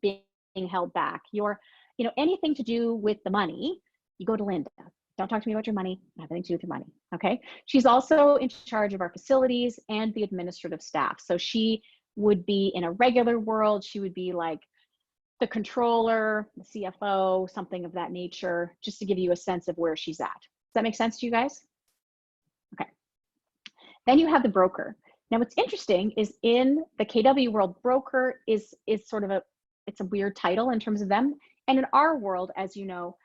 being held back, your, anything to do with the money, you go to Linda. Don't talk to me about your money, nothing to do with your money, okay? She's also in charge of our facilities and the administrative staff. So she would be in a regular world, she would be like the controller, the CFO, something of that nature, just to give you a sense of where she's at. Does that make sense to you guys? Okay. Then you have the broker. Now what's interesting is in the KW world, broker is sort of it's a weird title in terms of them. And in our world, as you know,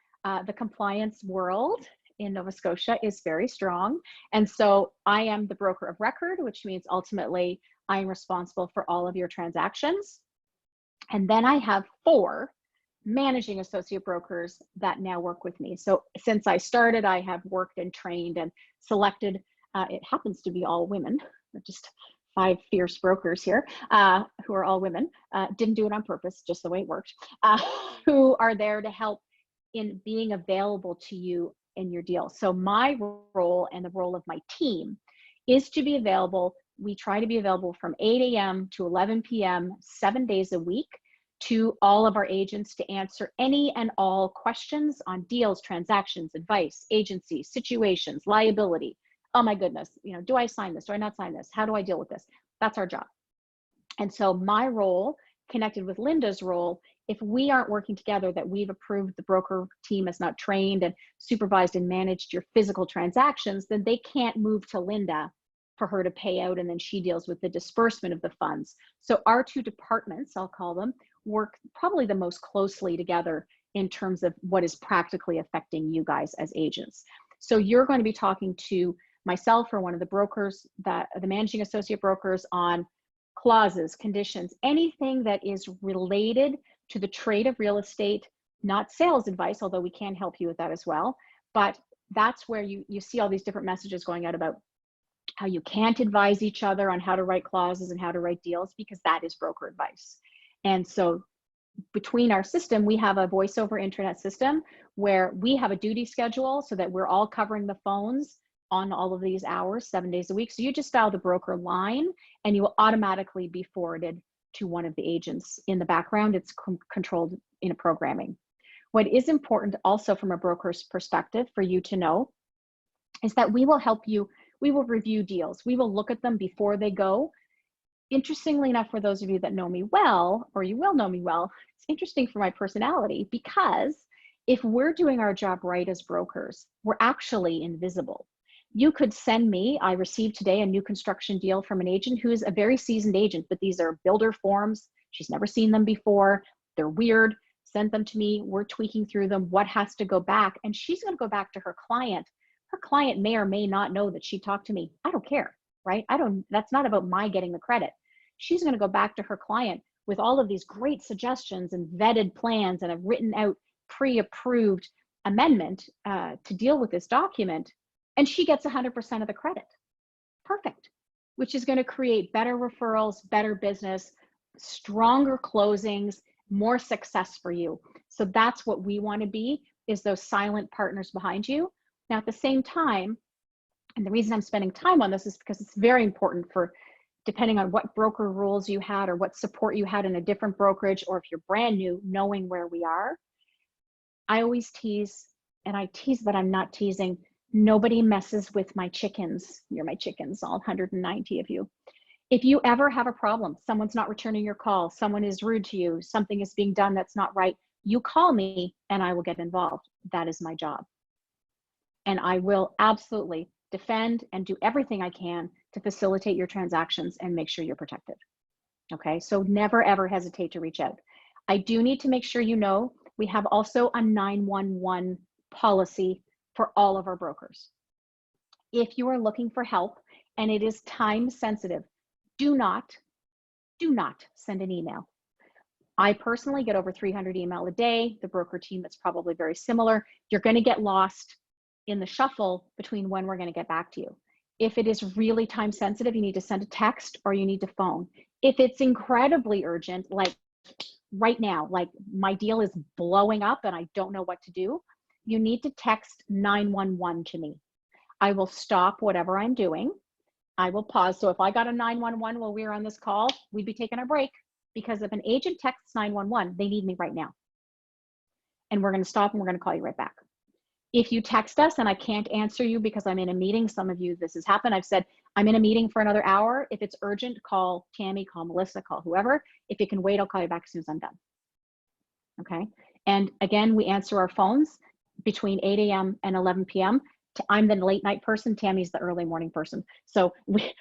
the compliance world in Nova Scotia is very strong. And so I am the broker of record, which means ultimately I'm responsible for all of your transactions. And then I have 4 managing associate brokers that now work with me. So since I started, I have worked and trained and selected, it happens to be all women, just 5 fierce brokers here, who are all women, didn't do it on purpose, just the way it worked, who are there to help in being available to you in your deal. So my role and the role of my team is to be available. We try to be available from 8 a.m. to 11 p.m., 7 days a week, to all of our agents to answer any and all questions on deals, transactions, advice, agency, situations, liability. Oh my goodness, do I sign this? Do I not sign this? How do I deal with this? That's our job. And so my role, connected with Linda's role, if we aren't working together, that we've approved the broker team is not trained and supervised and managed your physical transactions, then they can't move to Linda for her to pay out, and then she deals with the disbursement of the funds. So our 2 departments, I'll call them, work probably the most closely together in terms of what is practically affecting you guys as agents. So you're going to be talking to myself or one of the brokers, the managing associate brokers, on clauses, conditions, anything that is related to the trade of real estate, not sales advice, although we can help you with that as well. But that's where you see all these different messages going out about how you can't advise each other on how to write clauses and how to write deals, because that is broker advice. And so between our system, we have a voice over internet system where we have a duty schedule so that we're all covering the phones on all of these hours, 7 days a week. So you just dial the broker line and you will automatically be forwarded to one of the agents in the background. It's controlled in a programming. What is important also from a broker's perspective for you to know is that we will help you. We will review deals. We will look at them before they go. Interestingly enough, for those of you that know me well, or you will know me well, it's interesting for my personality, because if we're doing our job right as brokers, we're actually invisible. You could send me, I received today a new construction deal from an agent who is a very seasoned agent, but these are builder forms. She's never seen them before. They're weird. Send them to me. We're tweaking through them. What has to go back? And she's going to go back to her client. Her client may or may not know that she talked to me. I don't care, right? That's not about my getting the credit. She's going to go back to her client with all of these great suggestions and vetted plans and a written out pre-approved amendment to deal with this document. And she gets 100% of the credit. Perfect. Which is going to create better referrals, better business, stronger closings, more success for you. So that's what we want to be, is those silent partners behind you. Now, at the same time, and the reason I'm spending time on this is because it's very important for, depending on what broker rules you had or what support you had in a different brokerage, or if you're brand new, knowing where we are. I always tease, and I tease, but I'm not teasing. Nobody messes with my chickens. You're my chickens, all 190 of you. If you ever have a problem, someone's not returning your call, someone is rude to you, something is being done that's not right, you call me and I will get involved. That is my job. And I will absolutely defend and do everything I can to facilitate your transactions and make sure you're protected. Okay, so never ever hesitate to reach out. I do need to make sure you know we have also a 911 policy for all of our brokers. If you are looking for help and it is time sensitive, do not send an email. I personally get over 300 email a day. The broker team, it's probably very similar. You're going to get lost in the shuffle between when we're going to get back to you. If it is really time sensitive, you need to send a text or you need to phone. If it's incredibly urgent, like right now, like my deal is blowing up and I don't know what to do, you need to text 911 to me. I will stop whatever I'm doing. I will pause. So if I got a 911 while we were on this call, we'd be taking a break, because if an agent texts 911, they need me right now. And we're going to stop and we're going to call you right back. If you text us and I can't answer you because I'm in a meeting, some of you, this has happened. I've said, I'm in a meeting for another hour. If it's urgent, call Tammy, call Melissa, call whoever. If it can wait, I'll call you back as soon as I'm done. Okay. And again, we answer our phones between 8 a.m. and 11 p.m. I'm the late night person. Tammy's the early morning person. So we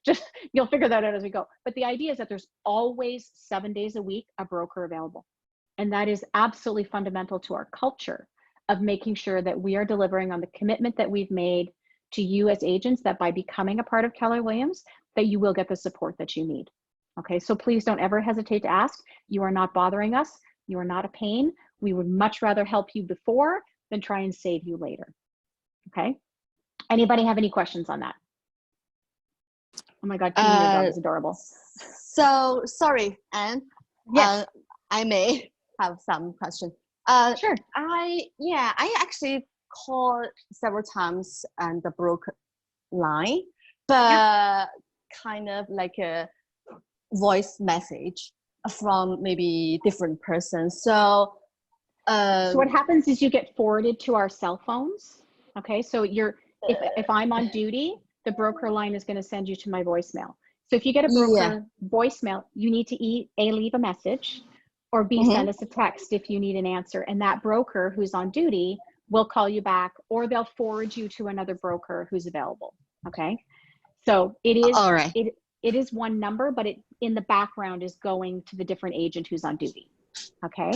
just, you'll figure that out as we go. But the idea is that there's always 7 days a week, a broker available. And that is absolutely fundamental to our culture of making sure that we are delivering on the commitment that we've made to you as agents, that by becoming a part of Keller Williams, that you will get the support that you need. Okay, so please don't ever hesitate to ask. You are not bothering us. You are not a pain. We would much rather help you before than try and save you later. Okay, anybody have any questions on that? Oh my God, Tina, your dog is adorable. So sorry, Anne. Yes. I may have some question. Sure. I actually called several times on the broker line, but kind of like a voice message from maybe different persons. So what happens is you get forwarded to our cell phones. Okay, so if I'm on duty, the broker line is going to send you to my voicemail. So if you get a broker voicemail, you need to leave a message, or B, send us a text if you need an answer. And that broker who's on duty will call you back, or they'll forward you to another broker who's available. Okay, so it is all right. It is one number, but it in the background is going to the different agent who's on duty. Okay.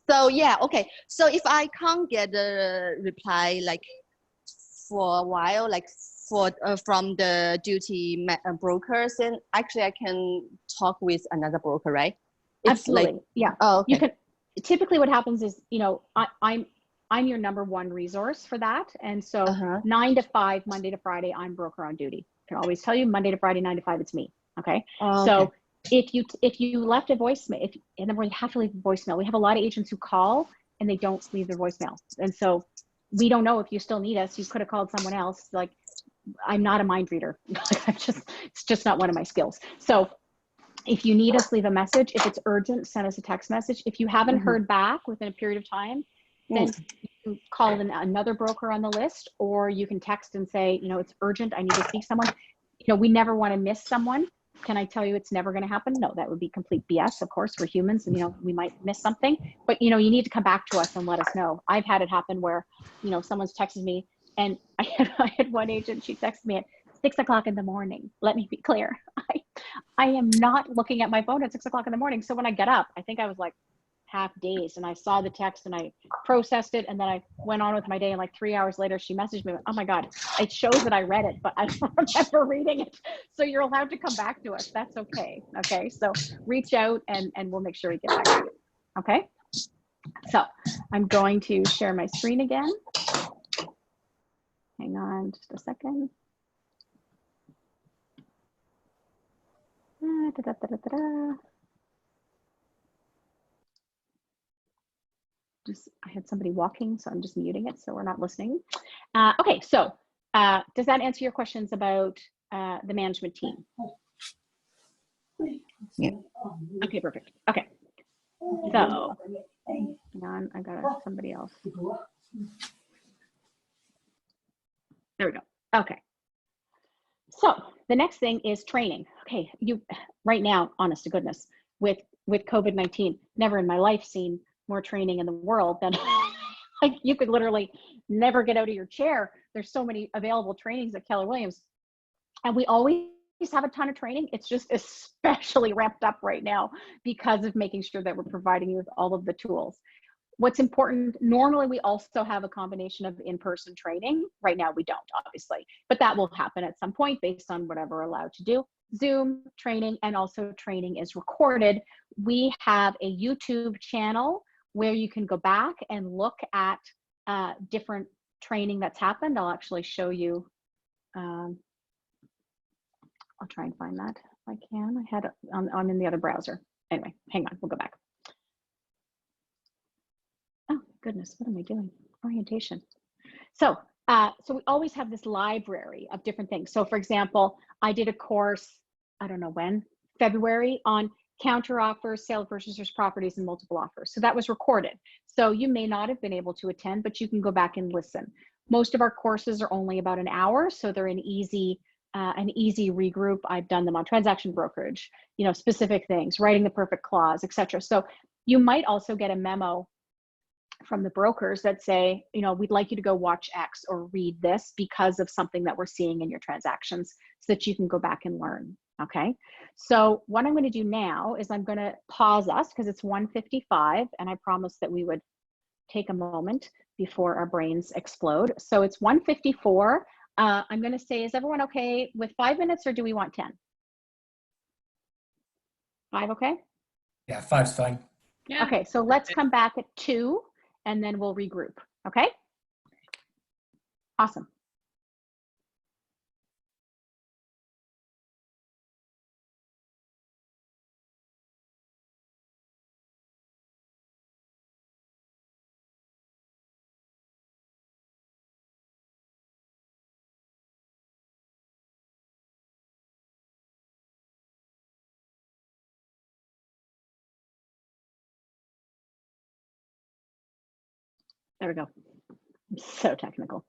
So yeah, okay. So if I can't get a reply like for a while, like from the duty brokers, then actually I can talk with another broker, right? It's absolutely. Like, yeah. oh, okay. You can. Typically, what happens is, you know, I'm I'm your number one resource for that. And so 9 to 5, Monday to Friday, I'm broker on duty. I can always tell you Monday to Friday, 9 to 5, it's me. Okay. So if you left a voicemail, and then you have to leave a voicemail. We have a lot of agents who call and they don't leave their voicemail. And so we don't know if you still need us. You could have called someone else. Like, I'm not a mind reader. It's just not one of my skills. So if you need us, leave a message. If it's urgent, send us a text message. If you haven't heard back within a period of time, then you can call another broker on the list, or you can text and say, it's urgent. I need to speak to someone. We never want to miss someone. Can I tell you it's never going to happen? No, that would be complete BS. Of course, we're humans and, we might miss something, but you need to come back to us and let us know. I've had it happen where, someone's texted me, and I had one agent, she texted me at 6 o'clock in the morning. Let me be clear. I am not looking at my phone at 6 o'clock in the morning. So when I get up, I think I was like half dazed, and I saw the text and I processed it, and then I went on with my day, and like 3 hours later she messaged me, oh my God, it shows that I read it, but I don't remember reading it. So you're allowed to come back to us. That's okay. Okay, so reach out and we'll make sure we get back to you. Okay, so I'm going to share my screen again. Hang on just a second. I had somebody walking, so I'm just muting it so we're not listening. Okay, so does that answer your questions about the management team? Yeah. Okay, perfect. Okay, so hang on, I got somebody else. There we go. Okay. So the next thing is training. Okay, right now, honest to goodness, with COVID-19, never in my life seen more training in the world than like you could literally never get out of your chair. There's so many available trainings at Keller Williams, and we always have a ton of training. It's just especially ramped up right now because of making sure that we're providing you with all of the tools. What's important, normally we also have a combination of in-person training. Right now we don't, obviously, but that will happen at some point based on whatever we're allowed to do. Zoom training, and also training is recorded. We have a YouTube channel where you can go back and look at different training that's happened. I'll actually show you. I'll try and find that if I can. I had it on in the other browser. Anyway, hang on, we'll go back. Oh goodness, what am I doing? Orientation. So we always have this library of different things. So for example, I did a course, I don't know when, February, on counter offers, sale of purchasers properties, and multiple offers. So that was recorded. So you may not have been able to attend, but you can go back and listen. Most of our courses are only about an hour, so they're an easy regroup. I've done them on transaction brokerage, specific things, writing the perfect clause, etc. So you might also get a memo from the brokers that say, we'd like you to go watch X or read this because of something that we're seeing in your transactions, so that you can go back and learn. Okay, so what I'm going to do now is I'm going to pause us because it's 1:55, and I promised that we would take a moment before our brains explode. So it's 1:54. I'm going to say, is everyone okay with 5 minutes, or do we want 10? 5, okay? Yeah, 5's fine. Yeah. Okay, so let's come back at 2, and then we'll regroup, okay? Awesome. There we go. I'm so technical.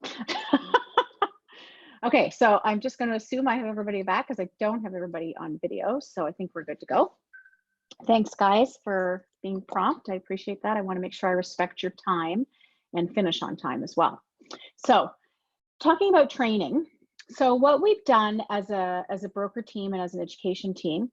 Okay, so I'm just going to assume I have everybody back because I don't have everybody on video. So I think we're good to go. Thanks, guys, for being prompt. I appreciate that. I want to make sure I respect your time and finish on time as well. So talking about training. So what we've done as a broker team and as an education team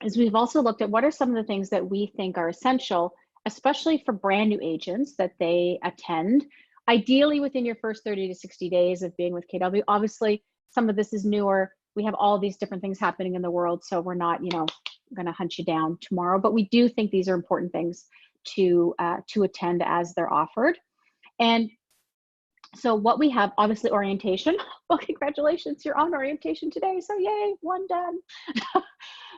is we've also looked at what are some of the things that we think are essential, especially for brand new agents, that they attend, ideally within your first 30 to 60 days of being with KW. Obviously, some of this is newer. We have all these different things happening in the world, so we're not, going to hunt you down tomorrow. But we do think these are important things to attend as they're offered. And so what we have, obviously orientation. Well, congratulations, you're on orientation today. So yay, one done.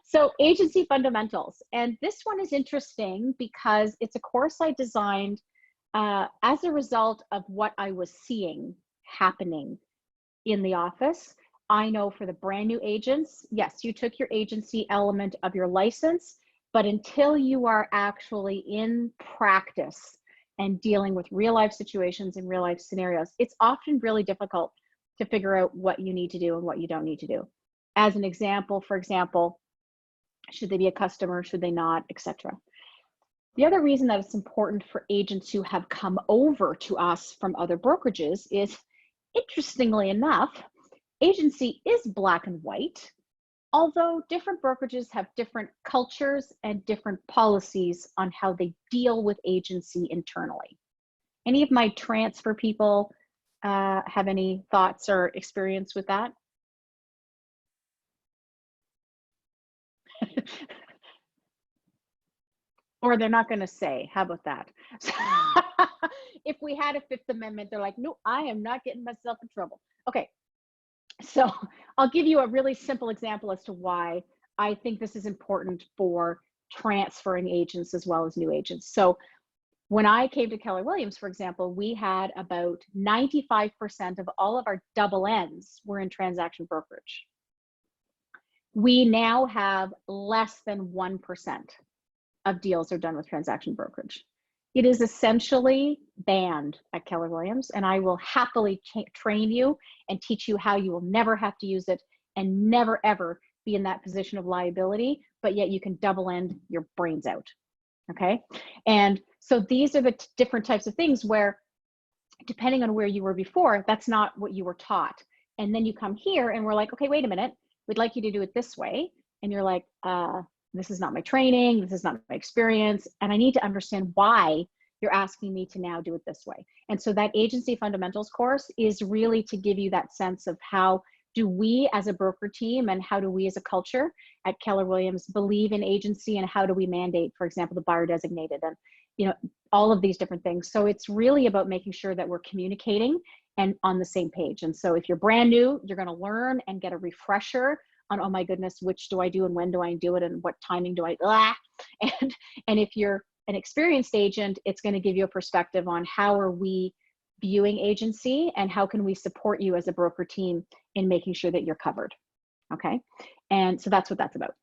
So agency fundamentals. And this one is interesting because it's a course I designed as a result of what I was seeing happening in the office. I know for the brand new agents, yes, you took your agency element of your license, but until you are actually in practice and dealing with real life situations and real life scenarios, it's often really difficult to figure out what you need to do and what you don't need to do. As an example, for example, should they be a customer, should they not, etc. The other reason that it's important for agents who have come over to us from other brokerages is, interestingly enough, agency is black and white, although different brokerages have different cultures and different policies on how they deal with agency internally. Any of my transfer people have any thoughts or experience with that? Or they're not going to say, how about that? If we had a Fifth Amendment, they're like, no, I am not getting myself in trouble. Okay, so I'll give you a really simple example as to why I think this is important for transferring agents as well as new agents. So when I came to Keller Williams, for example, we had about 95% of all of our double N's were in transaction brokerage. We now have less than 1% of deals are done with transaction brokerage. It is essentially banned at Keller Williams, and I will happily train you and teach you how you will never have to use it and never ever be in that position of liability, but yet you can double end your brains out, okay? And so these are the different types of things where, depending on where you were before, that's not what you were taught. And then you come here and we're like, okay, wait a minute, we'd like you to do it this way. And you're like, this is not my training, this is not my experience, and I need to understand why you're asking me to now do it this way. And so that agency fundamentals course is really to give you that sense of how do we as a broker team and how do we as a culture at Keller Williams believe in agency, and how do we mandate, for example, the buyer designated, and all of these different things. So it's really about making sure that we're communicating and on the same page. And so if you're brand new, you're going to learn and get a refresher on, oh my goodness, which do I do and when do I do it and what timing do I, and if you're an experienced agent, it's going to give you a perspective on how are we viewing agency and how can we support you as a broker team in making sure that you're covered, okay? And so that's what that's about.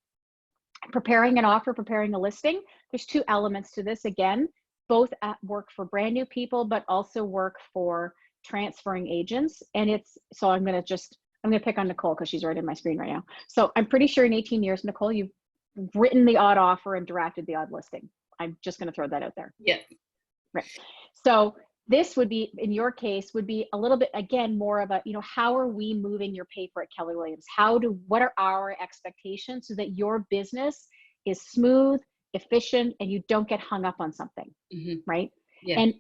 Preparing an offer, preparing a listing. There's two elements to this. Again, both work for brand new people, but also work for transferring agents. And it's, so I'm going to pick on Nicole because she's right in my screen right now. So I'm pretty sure in 18 years, Nicole, you've written the odd offer and drafted the odd listing. I'm just going to throw that out there. Yeah. Right. So this would be, in your case, would be a little bit, again, more of a, how are we moving your paper at Keller Williams? What are our expectations so that your business is smooth, efficient, and you don't get hung up on something, right? Yeah. And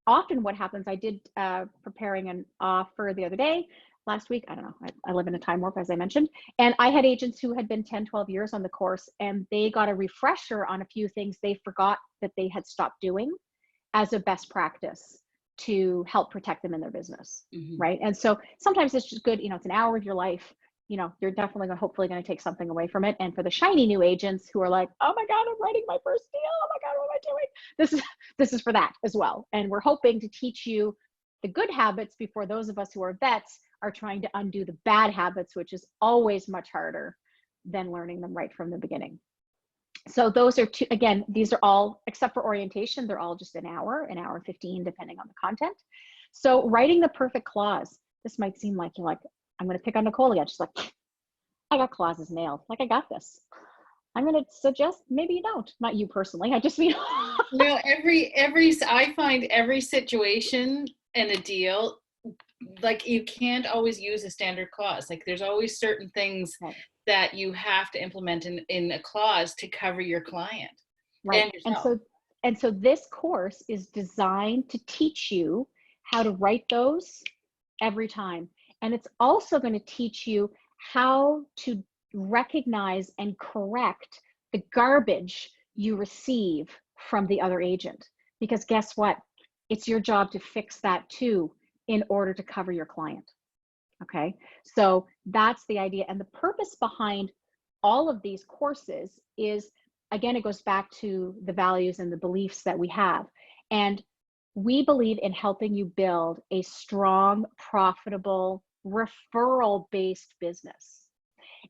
often what happens, I did preparing an offer the other day, last week, I don't know, I live in a time warp, as I mentioned, and I had agents who had been 10, 12 years on the course, and they got a refresher on a few things they forgot that they had stopped doing as a best practice to help protect them in their business, right? And so sometimes it's just good, it's an hour of your life, you're definitely hopefully going to take something away from it. And for the shiny new agents who are like, oh my God, I'm writing my first deal, oh my God, what am I doing? This is for that as well. And we're hoping to teach you the good habits before those of us who are vets are trying to undo the bad habits, which is always much harder than learning them right from the beginning. So those are two, again, these are all, except for orientation, they're all just an hour 15, depending on the content. So writing the perfect clause, this might seem like you're like, I'm going to pick on Nicole again. She's like, I got clauses nailed. Like, I got this. I'm going to suggest maybe you don't, not you personally. I just mean, no, I find every situation and a deal, like you can't always use a standard clause. Like there's always certain things that you have to implement in a clause to cover your client. Right. And so this course is designed to teach you how to write those every time. And it's also going to teach you how to recognize and correct the garbage you receive from the other agent. Because guess what? It's your job to fix that too in order to cover your client. Okay, so that's the idea. And the purpose behind all of these courses is, again, it goes back to the values and the beliefs that we have. And we believe in helping you build a strong, profitable, referral-based business.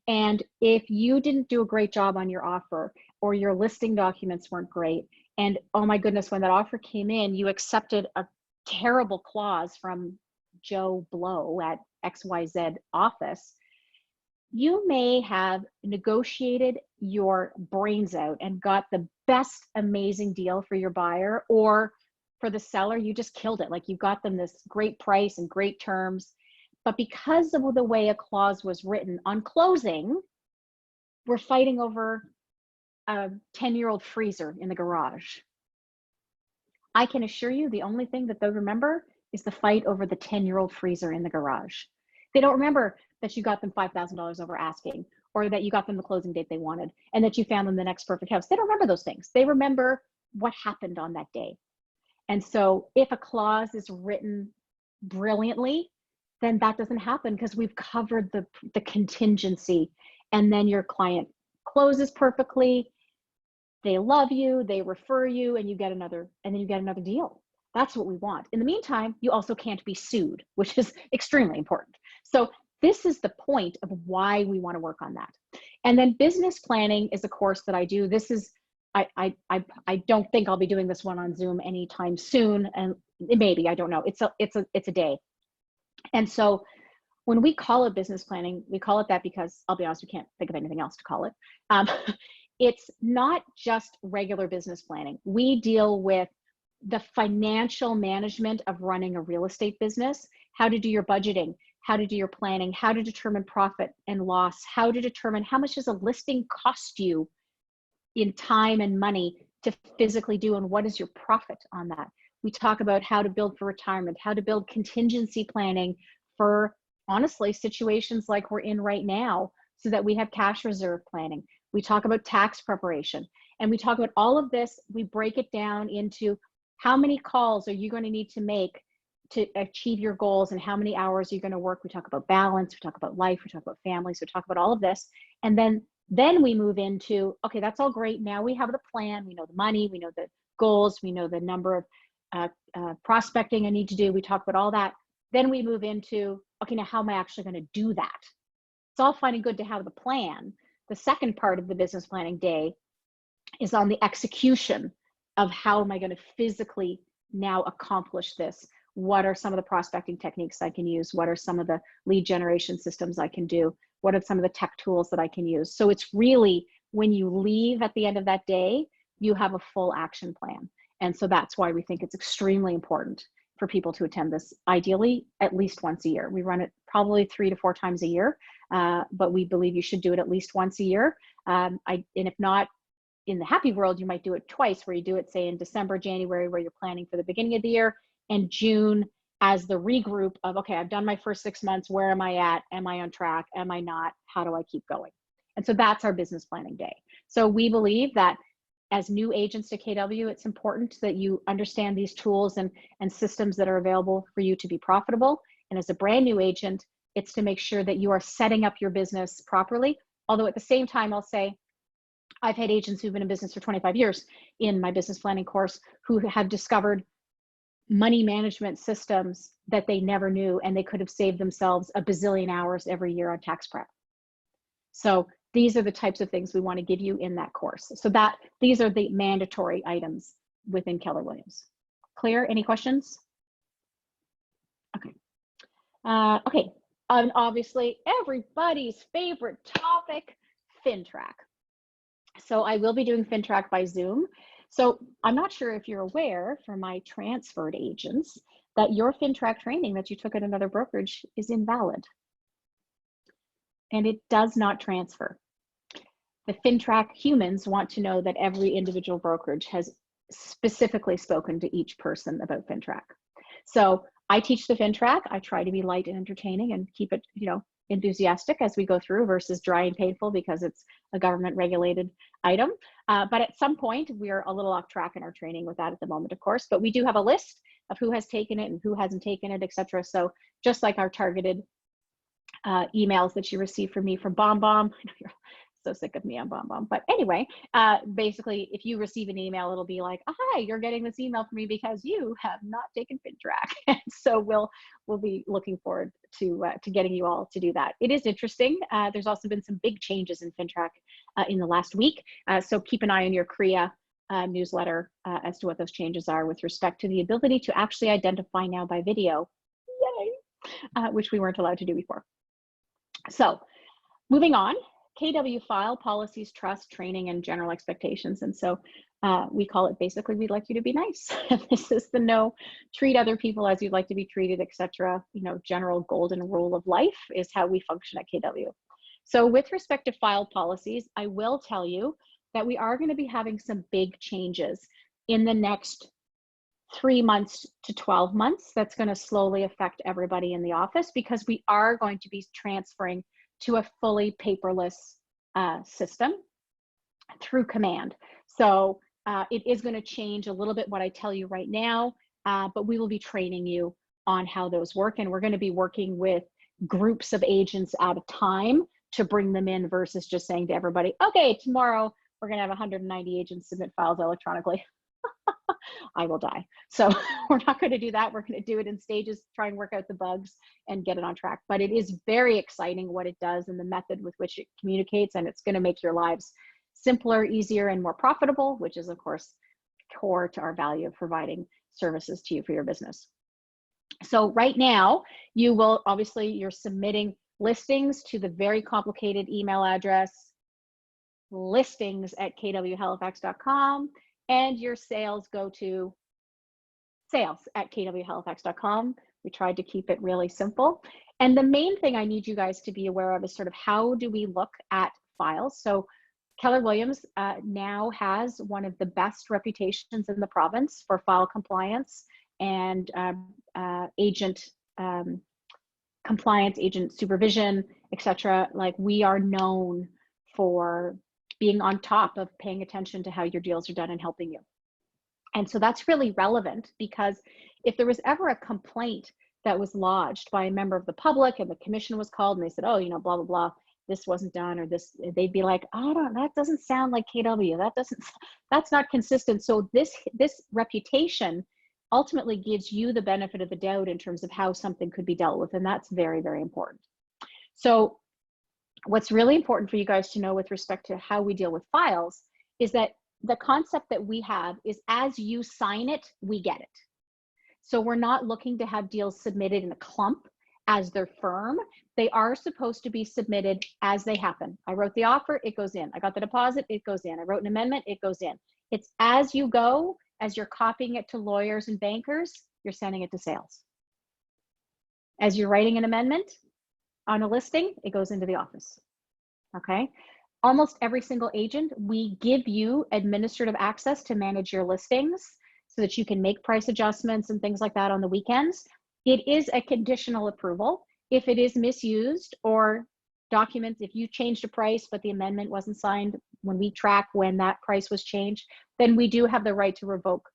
And if you didn't do a great job on your offer, or your listing documents weren't great, and oh my goodness, when that offer came in, you accepted a terrible clause from Joe Blow at XYZ office, you may have negotiated your brains out and got the best amazing deal for your buyer, or for the seller, you just killed it. Like, you got them this great price and great terms. But because of the way a clause was written on closing, we're fighting over a 10-year-old freezer in the garage. I can assure you the only thing that they'll remember is the fight over the 10-year-old freezer in the garage. They don't remember that you got them $5,000 over asking, or that you got them the closing date they wanted, and that you found them the next perfect house. They don't remember those things. They remember what happened on that day. And so if a clause is written brilliantly, then that doesn't happen, because we've covered the contingency. And then your client closes perfectly, they love you, they refer you, and you get another, and then you get another deal. That's what we want. In the meantime, you also can't be sued, which is extremely important. So this is the point of why we want to work on that. And then business planning is a course that I do. This is, I don't think I'll be doing this one on Zoom anytime soon, and maybe, I don't know. It's a day. And so when we call it business planning, we call it that because, I'll be honest, we can't think of anything else to call it. It's not just regular business planning. We deal with the financial management of running a real estate business, how to do your budgeting, how to do your planning, how to determine profit and loss, how to determine how much does a listing cost you in time and money to physically do, and what is your profit on that. We talk about how to build for retirement, how to build contingency planning for, honestly, situations like we're in right now, so that we have cash reserve planning. We talk about tax preparation, and we talk about all of this. We break it down into how many calls are you going to need to make to achieve your goals, and how many hours you're going to work. We talk about balance, we talk about life, we talk about families, we talk about all of this. And then we move into, okay, that's all great. Now we have the plan, we know the money, we know the goals, we know the number of prospecting I need to do. We talk about all that. Then we move into, okay, now how am I actually going to do that? It's all fine and good to have the plan. The second part of the business planning day is on the execution of how am I going to physically now accomplish this? What are some of the prospecting techniques I can use? What are some of the lead generation systems I can do? What are some of the tech tools that I can use? So it's really, when you leave at the end of that day, you have a full action plan. And so that's why we think it's extremely important for people to attend this, ideally at least once a year. We run it probably 3 to 4 times a year, but we believe you should do it at least once a year. And if not, in the happy world, you might do it twice, where you do it, say, in December, January, where you're planning for the beginning of the year, and June as the regroup of, okay, I've done my first 6 months. Where am I at? Am I on track? Am I not? How do I keep going? And so that's our business planning day. So we believe that as new agents to KW, it's important that you understand these tools and systems that are available for you to be profitable. And as a brand new agent, it's to make sure that you are setting up your business properly. Although at the same time, I'll say, I've had agents who've been in business for 25 years in my business planning course who have discovered money management systems that they never knew, and they could have saved themselves a bazillion hours every year on tax prep. So these are the types of things we want to give you in that course. So these are the mandatory items within Keller Williams. Clear? Any questions? Okay. Okay. And obviously, everybody's favorite topic, FinTrack. So I will be doing FinTrack by Zoom. So I'm not sure if you're aware, for my transferred agents, that your FinTrack training that you took at another brokerage is invalid. And it does not transfer. The FinTrack humans want to know that every individual brokerage has specifically spoken to each person about FinTrack. So I teach the FinTrack. I try to be light and entertaining and keep it, enthusiastic as we go through, versus dry and painful because it's a government regulated item. But at some point, we're a little off track in our training with that at the moment, of course, but we do have a list of who has taken it and who hasn't taken it, etc. So just like our targeted emails that you receive from me from BombBomb. I know you're so sick of me on BombBomb, but anyway, basically, if you receive an email, it'll be like, oh, hi, you're getting this email from me because you have not taken FinTrack. And so we'll be looking forward to getting you all to do that. It is interesting. There's also been some big changes in FinTrack in the last week. So keep an eye on your CREA newsletter as to what those changes are with respect to the ability to actually identify now by video, yay, which we weren't allowed to do before. So moving on, KW file, policies, trust, training, and general expectations. And so we call it basically, we'd like you to be nice. This is the no, treat other people as you'd like to be treated, etc. You know, general golden rule of life is how we function at KW. So with respect to file policies, I will tell you that we are going to be having some big changes in the next 3 months to 12 months. That's going to slowly affect everybody in the office because we are going to be transferring to a fully paperless system through command. So it is going to change a little bit what I tell you right now, but we will be training you on how those work. And we're going to be working with groups of agents at a time to bring them in versus just saying to everybody, okay, tomorrow we're going to have 190 agents submit files electronically. I will die. So we're not going to do that. We're going to do it in stages, try and work out the bugs and get it on track. But it is very exciting what it does and the method with which it communicates, and it's going to make your lives simpler, easier, and more profitable, which is, of course, core to our value of providing services to you for your business. So right now, you will obviously, you're submitting listings to the very complicated email address, listings@kwhalifax.com. and your sales go to sales@kwhalifax.com. We tried to keep it really simple. And the main thing I need you guys to be aware of is sort of how do we look at files. So Keller Williams now has one of the best reputations in the province for file compliance and agent compliance, agent supervision, etc. Like, we are known for being on top of paying attention to how your deals are done and helping you. And so that's really relevant because if there was ever a complaint that was lodged by a member of the public and the commission was called and they said, oh, you know, blah, blah, blah, this wasn't done, or this, they'd be like, oh, that doesn't sound like KW. That's not consistent. So this reputation ultimately gives you the benefit of the doubt in terms of how something could be dealt with. And that's very, very important. So what's really important for you guys to know with respect to how we deal with files is that the concept that we have is as you sign it, we get it. So we're not looking to have deals submitted in a clump as they're firm. They are supposed to be submitted as they happen. I wrote the offer, it goes in. I got the deposit, it goes in. I wrote an amendment, it goes in. It's as you go, as you're copying it to lawyers and bankers, you're sending it to sales. As you're writing an amendment on a listing, it goes into the office, okay? Almost every single agent, we give you administrative access to manage your listings so that you can make price adjustments and things like that on the weekends. It is a conditional approval. If it is misused or documents, if you changed a price but the amendment wasn't signed, when we track when that price was changed, then we do have the right to revoke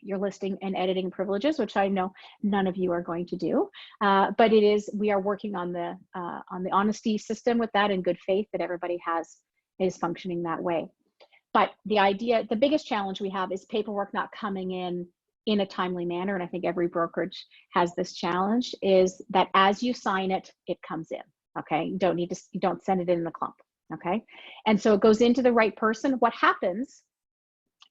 your listing and editing privileges, which I know none of you are going to do. But it is, we are working on the honesty system with that in good faith that everybody is functioning that way. But the idea, the biggest challenge we have is paperwork not coming in a timely manner. And I think every brokerage has this challenge, is that as you sign it, it comes in, okay? You don't send it in the clump, okay? And so it goes into the right person. What happens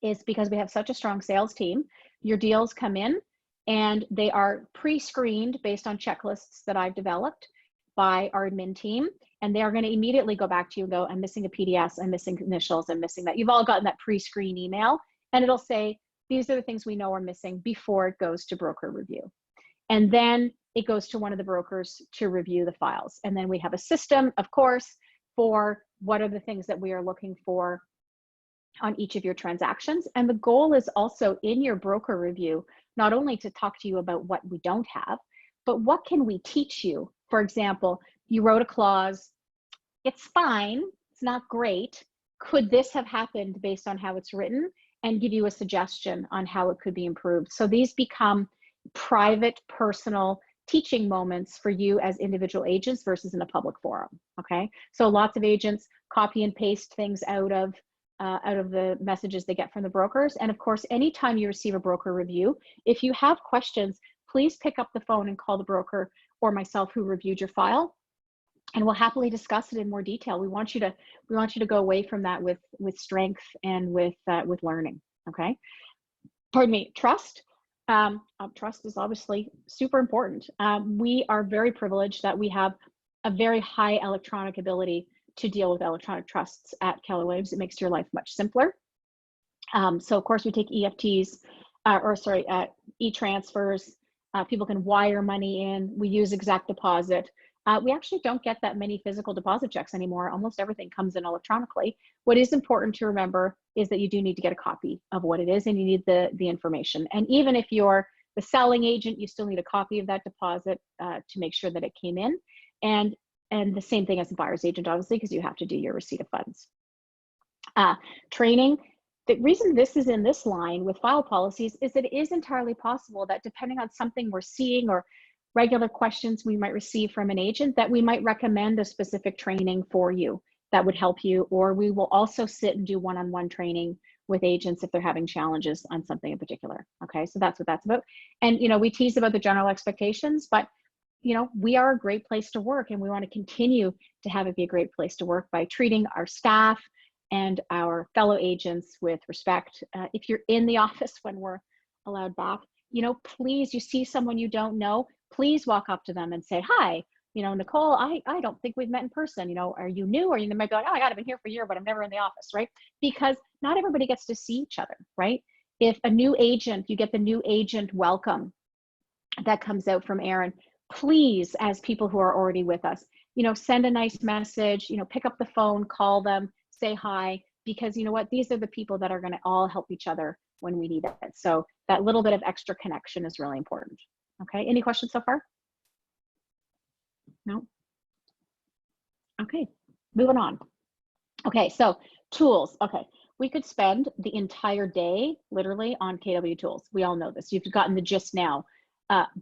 is, because we have such a strong sales team, your deals come in and they are pre-screened based on checklists that I've developed by our admin team. And they are going to immediately go back to you and go, I'm missing a PDS, I'm missing initials, I'm missing that. You've all gotten that pre-screen email, and it'll say, these are the things we know are missing before it goes to broker review. And then it goes to one of the brokers to review the files. And then we have a system, of course, for what are the things that we are looking for on each of your transactions. And the goal is also in your broker review, not only to talk to you about what we don't have, but what can we teach you? For example, you wrote a clause, it's fine, it's not great. Could this have happened based on how it's written? And give you a suggestion on how it could be improved. So these become private, personal teaching moments for you as individual agents versus in a public forum. Okay, so lots of agents copy and paste things out of the messages they get from the brokers. And of course, anytime you receive a broker review, if you have questions, please pick up the phone and call the broker or myself who reviewed your file, and we'll happily discuss it in more detail. We want you to go away from that with strength and with learning. Okay, pardon me. Trust. Trust is obviously super important. We are very privileged that we have a very high electronic ability to deal with electronic trusts at Keller Williams. It makes your life much simpler. So of course we take EFTs, e-transfers. People can wire money in. We use exact deposit. We actually don't get that many physical deposit checks anymore. Almost everything comes in electronically. What is important to remember is that you do need to get a copy of what it is, and you need the information. And even if you're the selling agent, you still need a copy of that deposit to make sure that it came in. And the same thing as the buyer's agent, obviously, because you have to do your receipt of funds. Training. The reason this is in this line with file policies is that it is entirely possible that depending on something we're seeing or regular questions we might receive from an agent, that we might recommend a specific training for you that would help you, or we will also sit and do one-on-one training with agents if they're having challenges on something in particular. Okay, so that's what that's about. And we tease about the general expectations, but we are a great place to work, and we want to continue to have it be a great place to work by treating our staff and our fellow agents with respect. If you're in the office when we're allowed back, please, you see someone you don't know, please walk up to them and say, hi, Nicole, I don't think we've met in person. Are you new? Or you might be like, oh my God, I've been here for a year, but I'm never in the office, right? Because not everybody gets to see each other, right? If a new agent, you get the new agent welcome that comes out from Erin, please, as people who are already with us, send a nice message, pick up the phone, call them, say hi, because you know what, these are the people that are going to all help each other when we need it. So that little bit of extra connection is really important. Okay, any questions so far? No? Okay, moving on. Okay, so tools. Okay, we could spend the entire day literally on KW tools. We all know this. You've gotten the gist now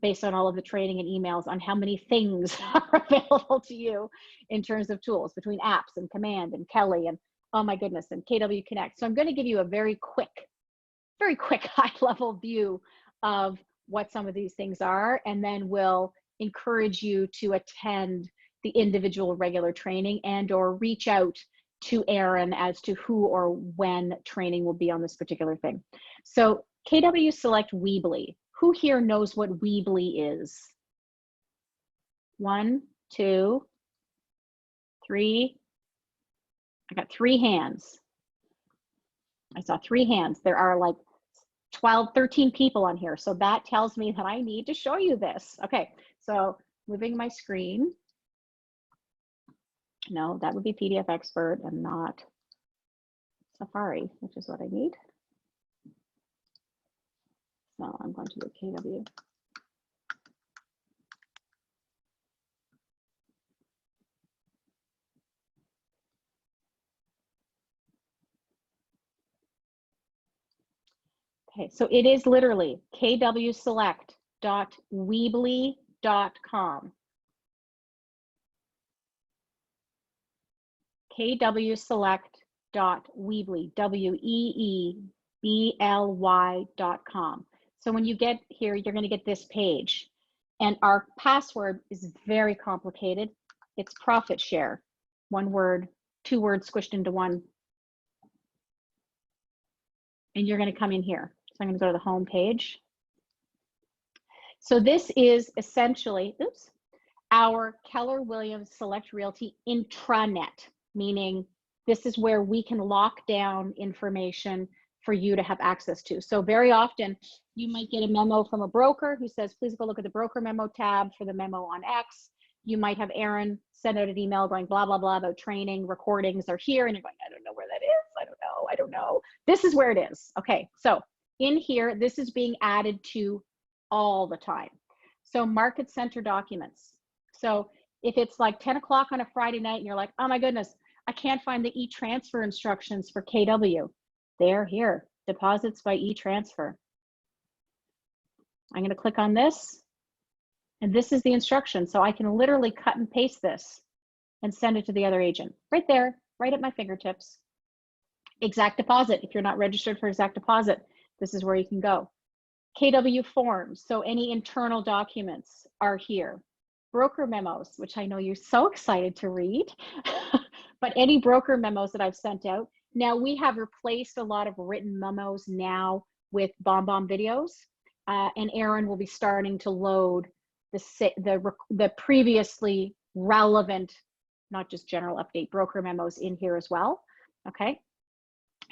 based on all of the training and emails on how many things are available to you in terms of tools between apps and Command and Kelly and oh my goodness, and KW Connect. So I'm going to give you a very quick high-level view of what some of these things are, and then we'll encourage you to attend the individual regular training and or reach out to Erin as to who or when training will be on this particular thing. So KW Select Weebly. Who here knows what Weebly is? 1, 2, 3. I got 3 hands. I saw 3 hands. There are like 12, 13 people on here. So that tells me that I need to show you this. Okay, so moving my screen. No, that would be PDF Expert and not Safari, which is what I need. So I'm going to do KW. Okay, so it is literally kwselect.weebly.com. kwselect.weebly, WEEBLY.com. So when you get here, you're going to get this page. And our password is very complicated. It's profit share. 1 word, 2 words squished into one. And you're going to come in here. So I'm going to go to the home page. So this is essentially, our Keller Williams Select Realty intranet, meaning this is where we can lock down information for you to have access to. So very often you might get a memo from a broker who says, please go look at the broker memo tab for the memo on X. You might have Erin send out an email going blah, blah, blah about training, recordings are here. And you're going, I don't know where that is. I don't know. This is where it is. Okay, so in here, this is being added to all the time. So market center documents. So if it's like 10 o'clock on a Friday night and you're like, oh my goodness, I can't find the e-transfer instructions for KW. They're here, deposits by e-transfer. I'm going to click on this, and this is the instruction. So I can literally cut and paste this and send it to the other agent right there, right at my fingertips. Exact deposit. If you're not registered for exact deposit, this is where you can go. KW forms, so any internal documents are here. Broker memos, which I know you're so excited to read, but any broker memos that I've sent out. Now we have replaced a lot of written memos now with BombBomb videos, and Aaron will be starting to load the previously relevant, not just general update broker memos in here as well. Okay,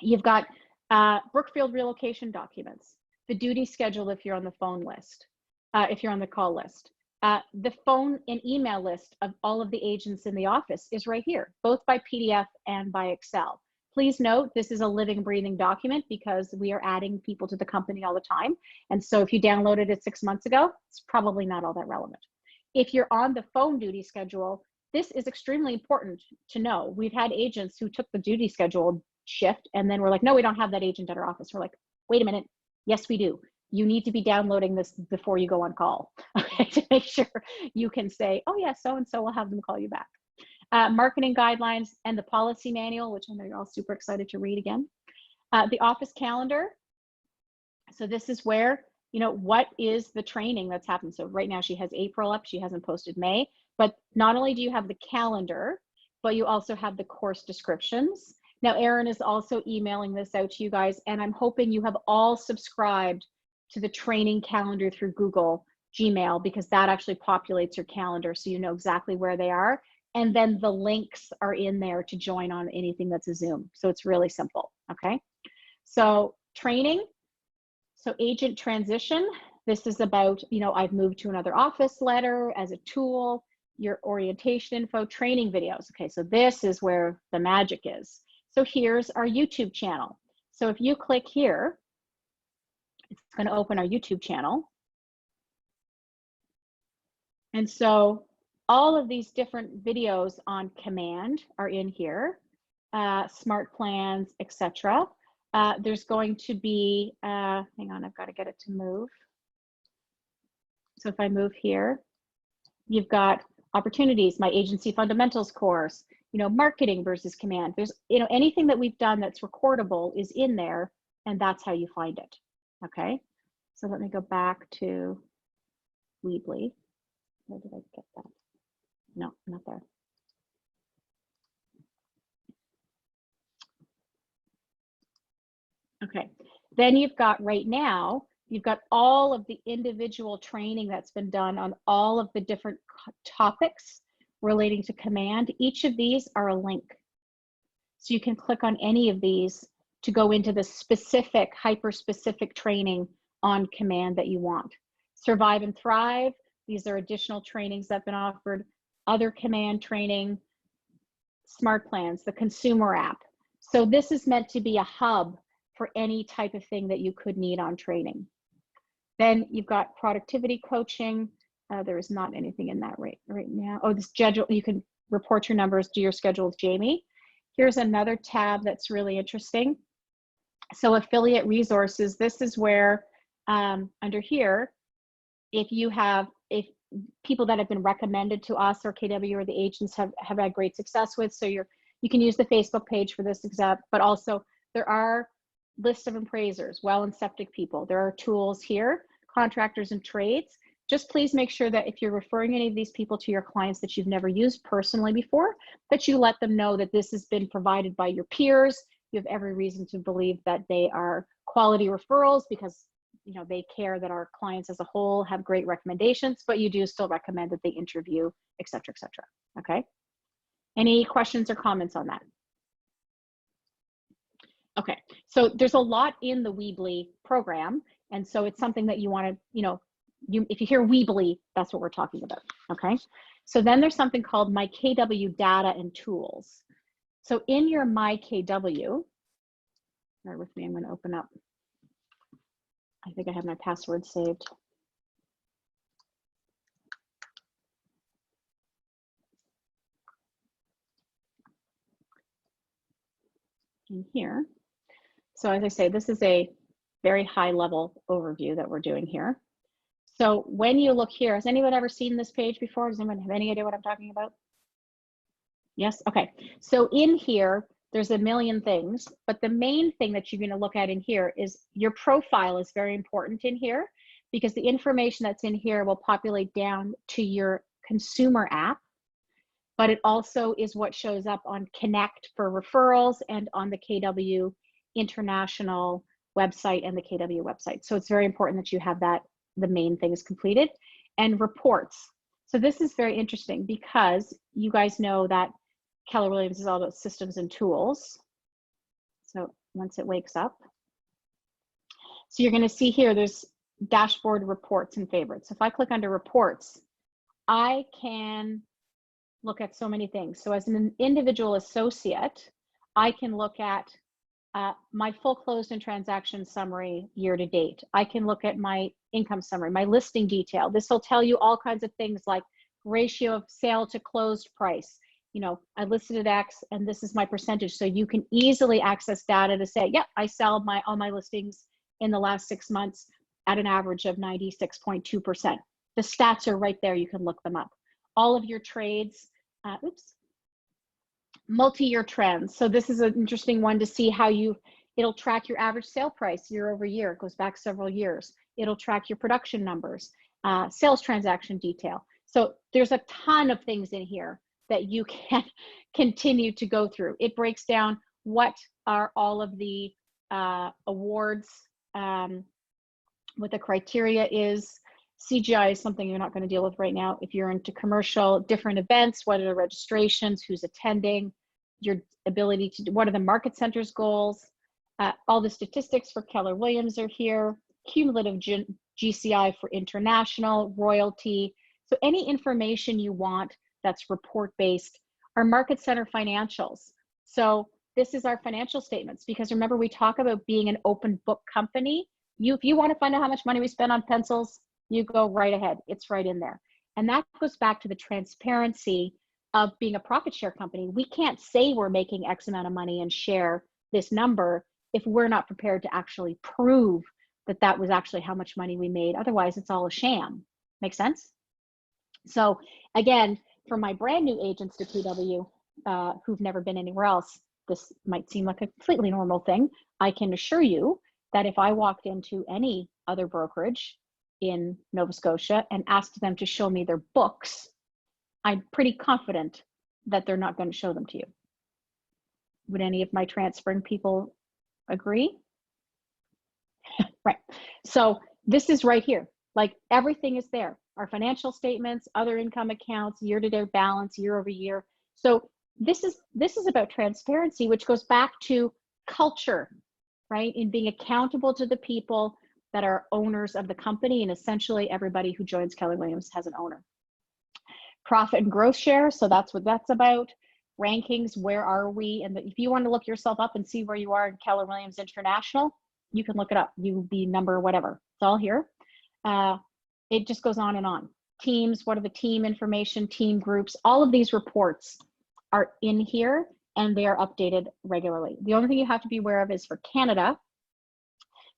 you've got Brookfield relocation documents, the duty schedule if you're on the phone list, if you're on the call list. The phone and email list of all of the agents in the office is right here, both by PDF and by Excel. Please note, this is a living, breathing document because we are adding people to the company all the time. And so if you downloaded it 6 months ago, it's probably not all that relevant. If you're on the phone duty schedule, this is extremely important to know. We've had agents who took the duty schedule shift and then we're like, no, we don't have that agent at our office. We're like, wait a minute. Yes, we do. You need to be downloading this before you go on call, okay, to make sure you can say, oh yeah, so-and-so will have them call you back. Marketing guidelines and the policy manual, which I know you're all super excited to read again. The office calendar. So this is where, you know, what is the training that's happened? So right now she has April up, she hasn't posted May, but not only do you have the calendar, but you also have the course descriptions. Now, Aaron is also emailing this out to you guys, and I'm hoping you have all subscribed to the training calendar through Google Gmail, because that actually populates your calendar so you know exactly where they are. And then the links are in there to join on anything that's a Zoom. So it's really simple, okay? So training, so agent transition, this is about, you know, I've moved to another office letter as a tool, your orientation info, training videos. Okay, so this is where the magic is. So here's our YouTube channel. So if you click here, it's going to open our YouTube channel. And so all of these different videos on command are in here, smart plans, etc. There's going to be, hang on, I've got to get it to move. So if I move here, you've got opportunities, my agency fundamentals course, you know, marketing versus command. There's, you know, anything that we've done that's recordable is in there, and that's how you find it. Okay, so let me go back to Weebly. Where did I get that? No, not there. Okay, then you've got right now, you've got all of the individual training that's been done on all of the different topics relating to command. Each of these are a link. So you can click on any of these to go into the specific, hyper-specific training on command that you want. Survive and Thrive, these are additional trainings that have been offered. Other command training, smart plans, the consumer app. So this is meant to be a hub for any type of thing that you could need on training. Then you've got productivity coaching. There is not anything in that right now. Oh, the schedule, you can report your numbers, do your schedule with Jamie. Here's another tab that's really interesting. So affiliate resources, this is where under here, if people that have been recommended to us or KW or the agents have had great success with, so you can use the Facebook page for this example, but also there are lists of appraisers, well and septic people. There are tools here, contractors and trades. Just please make sure that if you're referring any of these people to your clients that you've never used personally before, that you let them know that this has been provided by your peers. You have every reason to believe that they are quality referrals because, you know, they care that our clients as a whole have great recommendations, but you do still recommend that they interview, et cetera, okay? Any questions or comments on that? Okay, so there's a lot in the Weebly program, and so it's something that you want to, you know, if you hear Weebly, that's what we're talking about, okay? So then there's something called My KW Data and Tools. So in your My KW, bear with me, I'm going to open up. I think I have my password saved. In here. So as I say, this is a very high level overview that we're doing here. So when you look here, has anyone ever seen this page before? Does anyone have any idea what I'm talking about? Yes, okay. So in here, there's a million things, but the main thing that you're going to look at in here is your profile is very important in here, because the information that's in here will populate down to your consumer app, but it also is what shows up on Connect for referrals and on the KW International website and the KW website. So it's very important that you have that, the main thing is completed. And reports. So this is very interesting because you guys know that Keller Williams is all about systems and tools. So once it wakes up. So you're going to see here, there's dashboard, reports, and favorites. So if I click under reports, I can look at so many things. So as an individual associate, I can look at my full closed and transaction summary year to date. I can look at my income summary, my listing detail. This will tell you all kinds of things like ratio of sale to closed price. You know, I listed at X and this is my percentage. So you can easily access data to say, yep, I sell all my listings in the last 6 months at an average of 96.2%. The stats are right there. You can look them up. All of your trades, multi-year trends. So this is an interesting one to see how it'll track your average sale price year over year. It goes back several years. It'll track your production numbers, sales transaction detail. So there's a ton of things in here that you can continue to go through. It breaks down what are all of the awards, what the criteria is. CGI is something you're not going to deal with right now. If you're into commercial, different events, what are the registrations, who's attending, your ability to do, what are the market centers goals, all the statistics for Keller Williams are here, cumulative GCI for international, royalty. So any information you want that's report-based, our market center financials. So this is our financial statements, because remember, we talk about being an open book company. If you want to find out how much money we spend on pencils, you go right ahead. It's right in there. And that goes back to the transparency of being a profit share company. We can't say we're making X amount of money and share this number if we're not prepared to actually prove that that was actually how much money we made. Otherwise, it's all a sham. Make sense? So again, for my brand new agents to KW who've never been anywhere else, this might seem like a completely normal thing. I can assure you that if I walked into any other brokerage in Nova Scotia and asked them to show me their books, I'm pretty confident that they're not going to show them to you. Would any of my transferring people agree? Right. So this is right here. Like everything is there. Our financial statements, other income accounts, year-to-date balance, year over year. So this is about transparency, which goes back to culture, right? In being accountable to the people that are owners of the company, and essentially everybody who joins Keller Williams has an owner. Profit and growth share, so that's what that's about. Rankings, where are we? And if you want to look yourself up and see where you are in Keller Williams International, you can look it up. You will be number whatever. It's all here. It just goes on and on. Teams, what are the team information, team groups? All of these reports are in here and they are updated regularly. The only thing you have to be aware of is for Canada,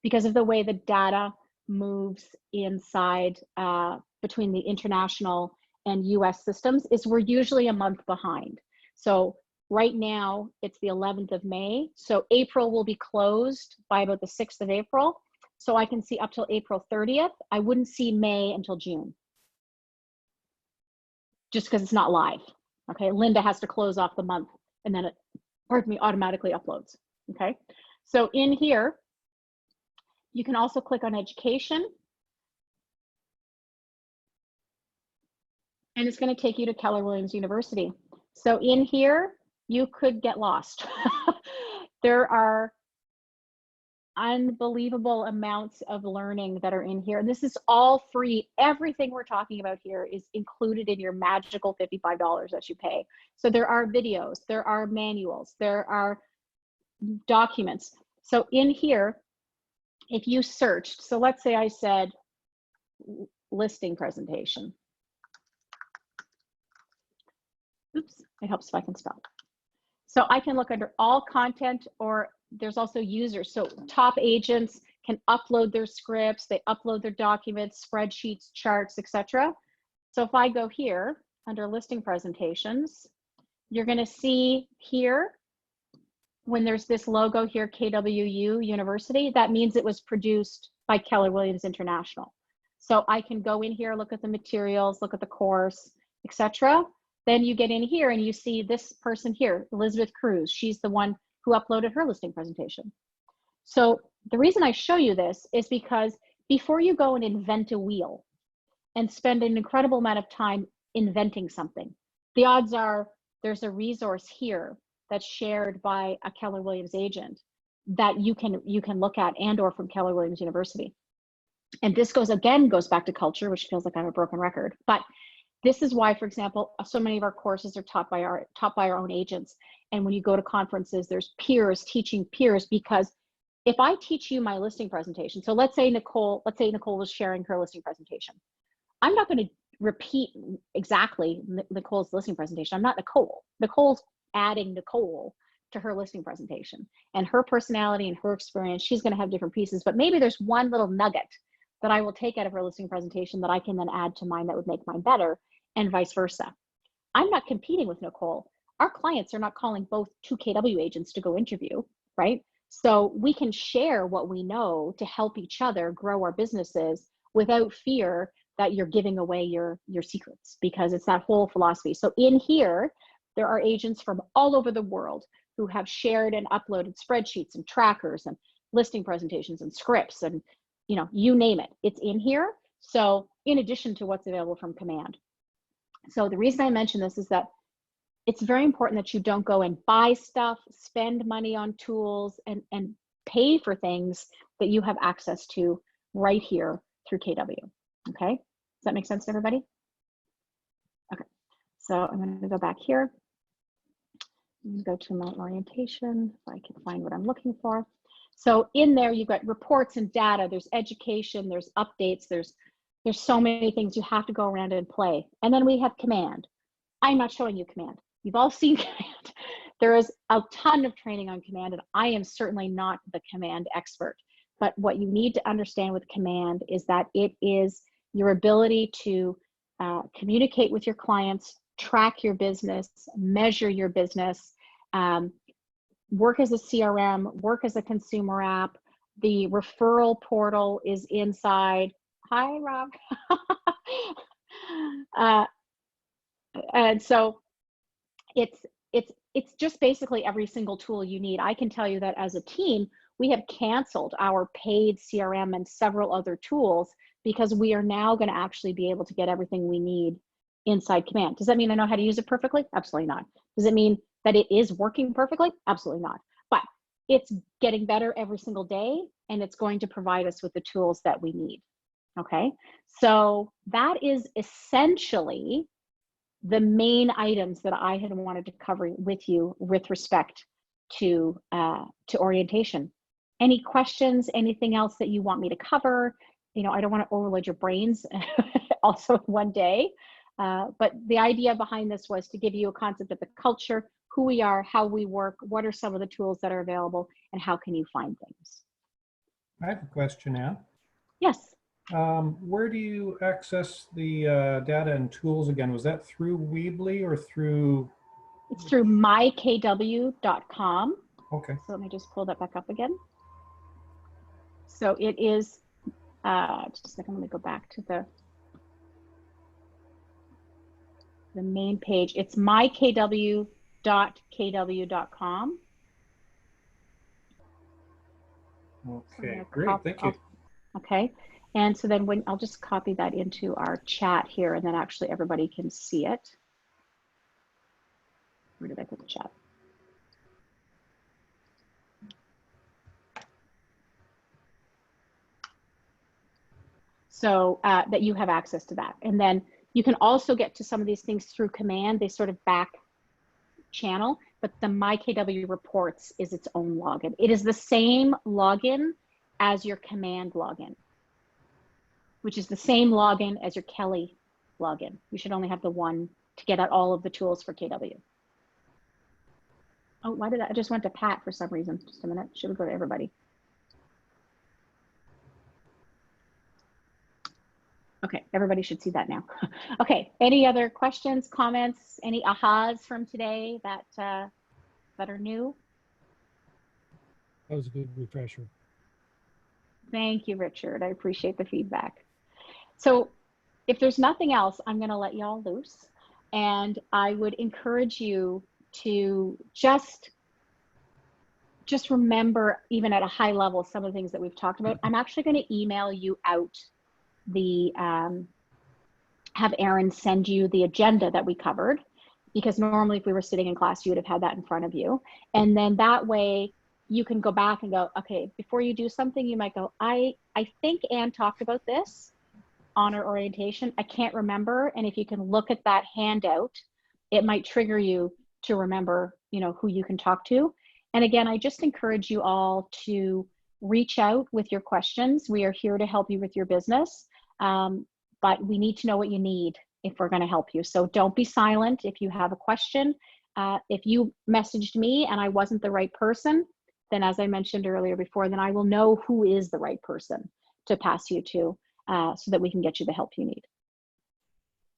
because of the way the data moves inside between the international and US systems, is we're usually a month behind. So right now it's the 11th of May. So April will be closed by about the 6th of April. So I can see up till April 30th. I wouldn't see May until June, just because it's not live. Okay, Linda has to close off the month and then it, pardon me, automatically uploads. Okay, so in here, you can also click on education. And it's going to take you to Keller Williams University. So in here, you could get lost. There are unbelievable amounts of learning that are in here. And this is all free. Everything we're talking about here is included in your magical $55 that you pay. So there are videos, there are manuals, there are documents. So in here, if you searched, so let's say I said listing presentation. Oops, it helps if I can spell. So I can look under all content, or there's also users. So top agents, can upload their scripts, they upload their documents, spreadsheets, charts, etc. So if I go here under listing presentations, you're going to see here when there's this logo here, KWU University, that means it was produced by Keller Williams International. So I can go in here, look at the materials, look at the course, etc. Then you get in here and you see this person here, Elizabeth Cruz. She's the one who uploaded her listing presentation. So the reason I show you this is because before you go and invent a wheel and spend an incredible amount of time inventing something, the odds are there's a resource here that's shared by a Keller Williams agent that you can look at, and or from Keller Williams University. And this goes back to culture, which feels like I'm a broken record. But this is why, for example, so many of our courses are taught by our own agents. And when you go to conferences, there's peers teaching peers, because if I teach you my listing presentation, so let's say Nicole was sharing her listing presentation. I'm not going to repeat exactly Nicole's listing presentation. I'm not Nicole. Nicole's adding Nicole to her listing presentation, and her personality and her experience, she's going to have different pieces, but maybe there's one little nugget that I will take out of her listing presentation that I can then add to mine that would make mine better, and vice versa. I'm not competing with Nicole. Our clients are not calling both two KW agents to go interview, right? So we can share what we know to help each other grow our businesses without fear that you're giving away your secrets, because it's that whole philosophy. So in here, there are agents from all over the world who have shared and uploaded spreadsheets and trackers and listing presentations and scripts and, you know, you name it, it's in here. So in addition to what's available from Command. So the reason I mention this is that it's very important that you don't go and buy stuff, spend money on tools, and pay for things that you have access to right here through KW. Okay, does that make sense to everybody? Okay, so I'm going to go back here. I'm going to go to my orientation if I can find what I'm looking for. So in there, you've got reports and data, there's education, there's updates, there's so many things you have to go around and play. And then we have Command. I'm not showing you Command. You've all seen Command. There is a ton of training on Command, and I am certainly not the Command expert. But what you need to understand with Command is that it is your ability to communicate with your clients, track your business, measure your business, work as a CRM, work as a consumer app. The referral portal is inside. Hi, Rob. And so it's just basically every single tool you need. I can tell you that as a team, we have canceled our paid CRM and several other tools because we are now going to actually be able to get everything we need inside Command. Does that mean I know how to use it perfectly? Absolutely not. Does it mean that it is working perfectly? Absolutely not. But it's getting better every single day, and it's going to provide us with the tools that we need. Okay, so that is essentially the main items that I had wanted to cover with you with respect to orientation. Any questions, anything else that you want me to cover? You know, I don't want to overload your brains also one day, but the idea behind this was to give you a concept of the culture, who we are, how we work, what are some of the tools that are available, and how can you find things. I have a question now. Yes. Where do you access the data and tools again? Was that through Weebly or through? It's through mykw.com. Okay. So let me just pull that back up again. So it is, just a second, let me go back to the main page. It's mykw.kw.com. Okay, great, thank you. Okay, and so then I'll just copy that into our chat here, and then actually everybody can see it. Where did I put the chat? So that you have access to that. And then you can also get to some of these things through Command. They sort of back channel, but the MyKW reports is its own login. It is the same login as your Command login, which is the same login as your Kelly login. You should only have the one to get at all of the tools for KW. Oh, why did I just went to Pat for some reason? Just a minute. Should we go to everybody? Okay, everybody should see that now. Okay, any other questions, comments, any ahas from today that that are new? That was a good refresher. Thank you, Richard. I appreciate the feedback. So if there's nothing else, I'm going to let y'all loose. And I would encourage you to just remember, even at a high level, some of the things that we've talked about. I'm actually going to email you out the, have Erin send you the agenda that we covered, because normally if we were sitting in class, you would have had that in front of you. And then that way you can go back and go, okay, before you do something, you might go, I think Anne talked about this on her orientation. I can't remember. And if you can look at that handout, it might trigger you to remember, you know, who you can talk to. And again, I just encourage you all to reach out with your questions. We are here to help you with your business, but we need to know what you need if we're going to help you. So don't be silent if you have a question. If you messaged me and I wasn't the right person, then as I mentioned earlier before, then I will know who is the right person to pass you to, so that we can get you the help you need.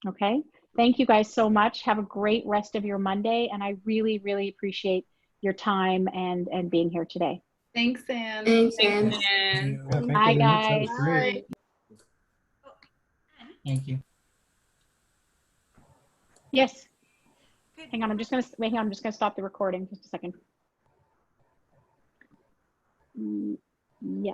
Okay, thank you guys so much. Have a great rest of your Monday, and I really, really appreciate your time and being here today. Thanks, Anne. Thanks, Anne. Thanks, Anne. Yeah, thank you Bye, very much. That was guys. great. Thank you. Yes. Good. Hang on, I'm just gonna wait. Hang on, I'm just gonna stop the recording just a second. Yeah.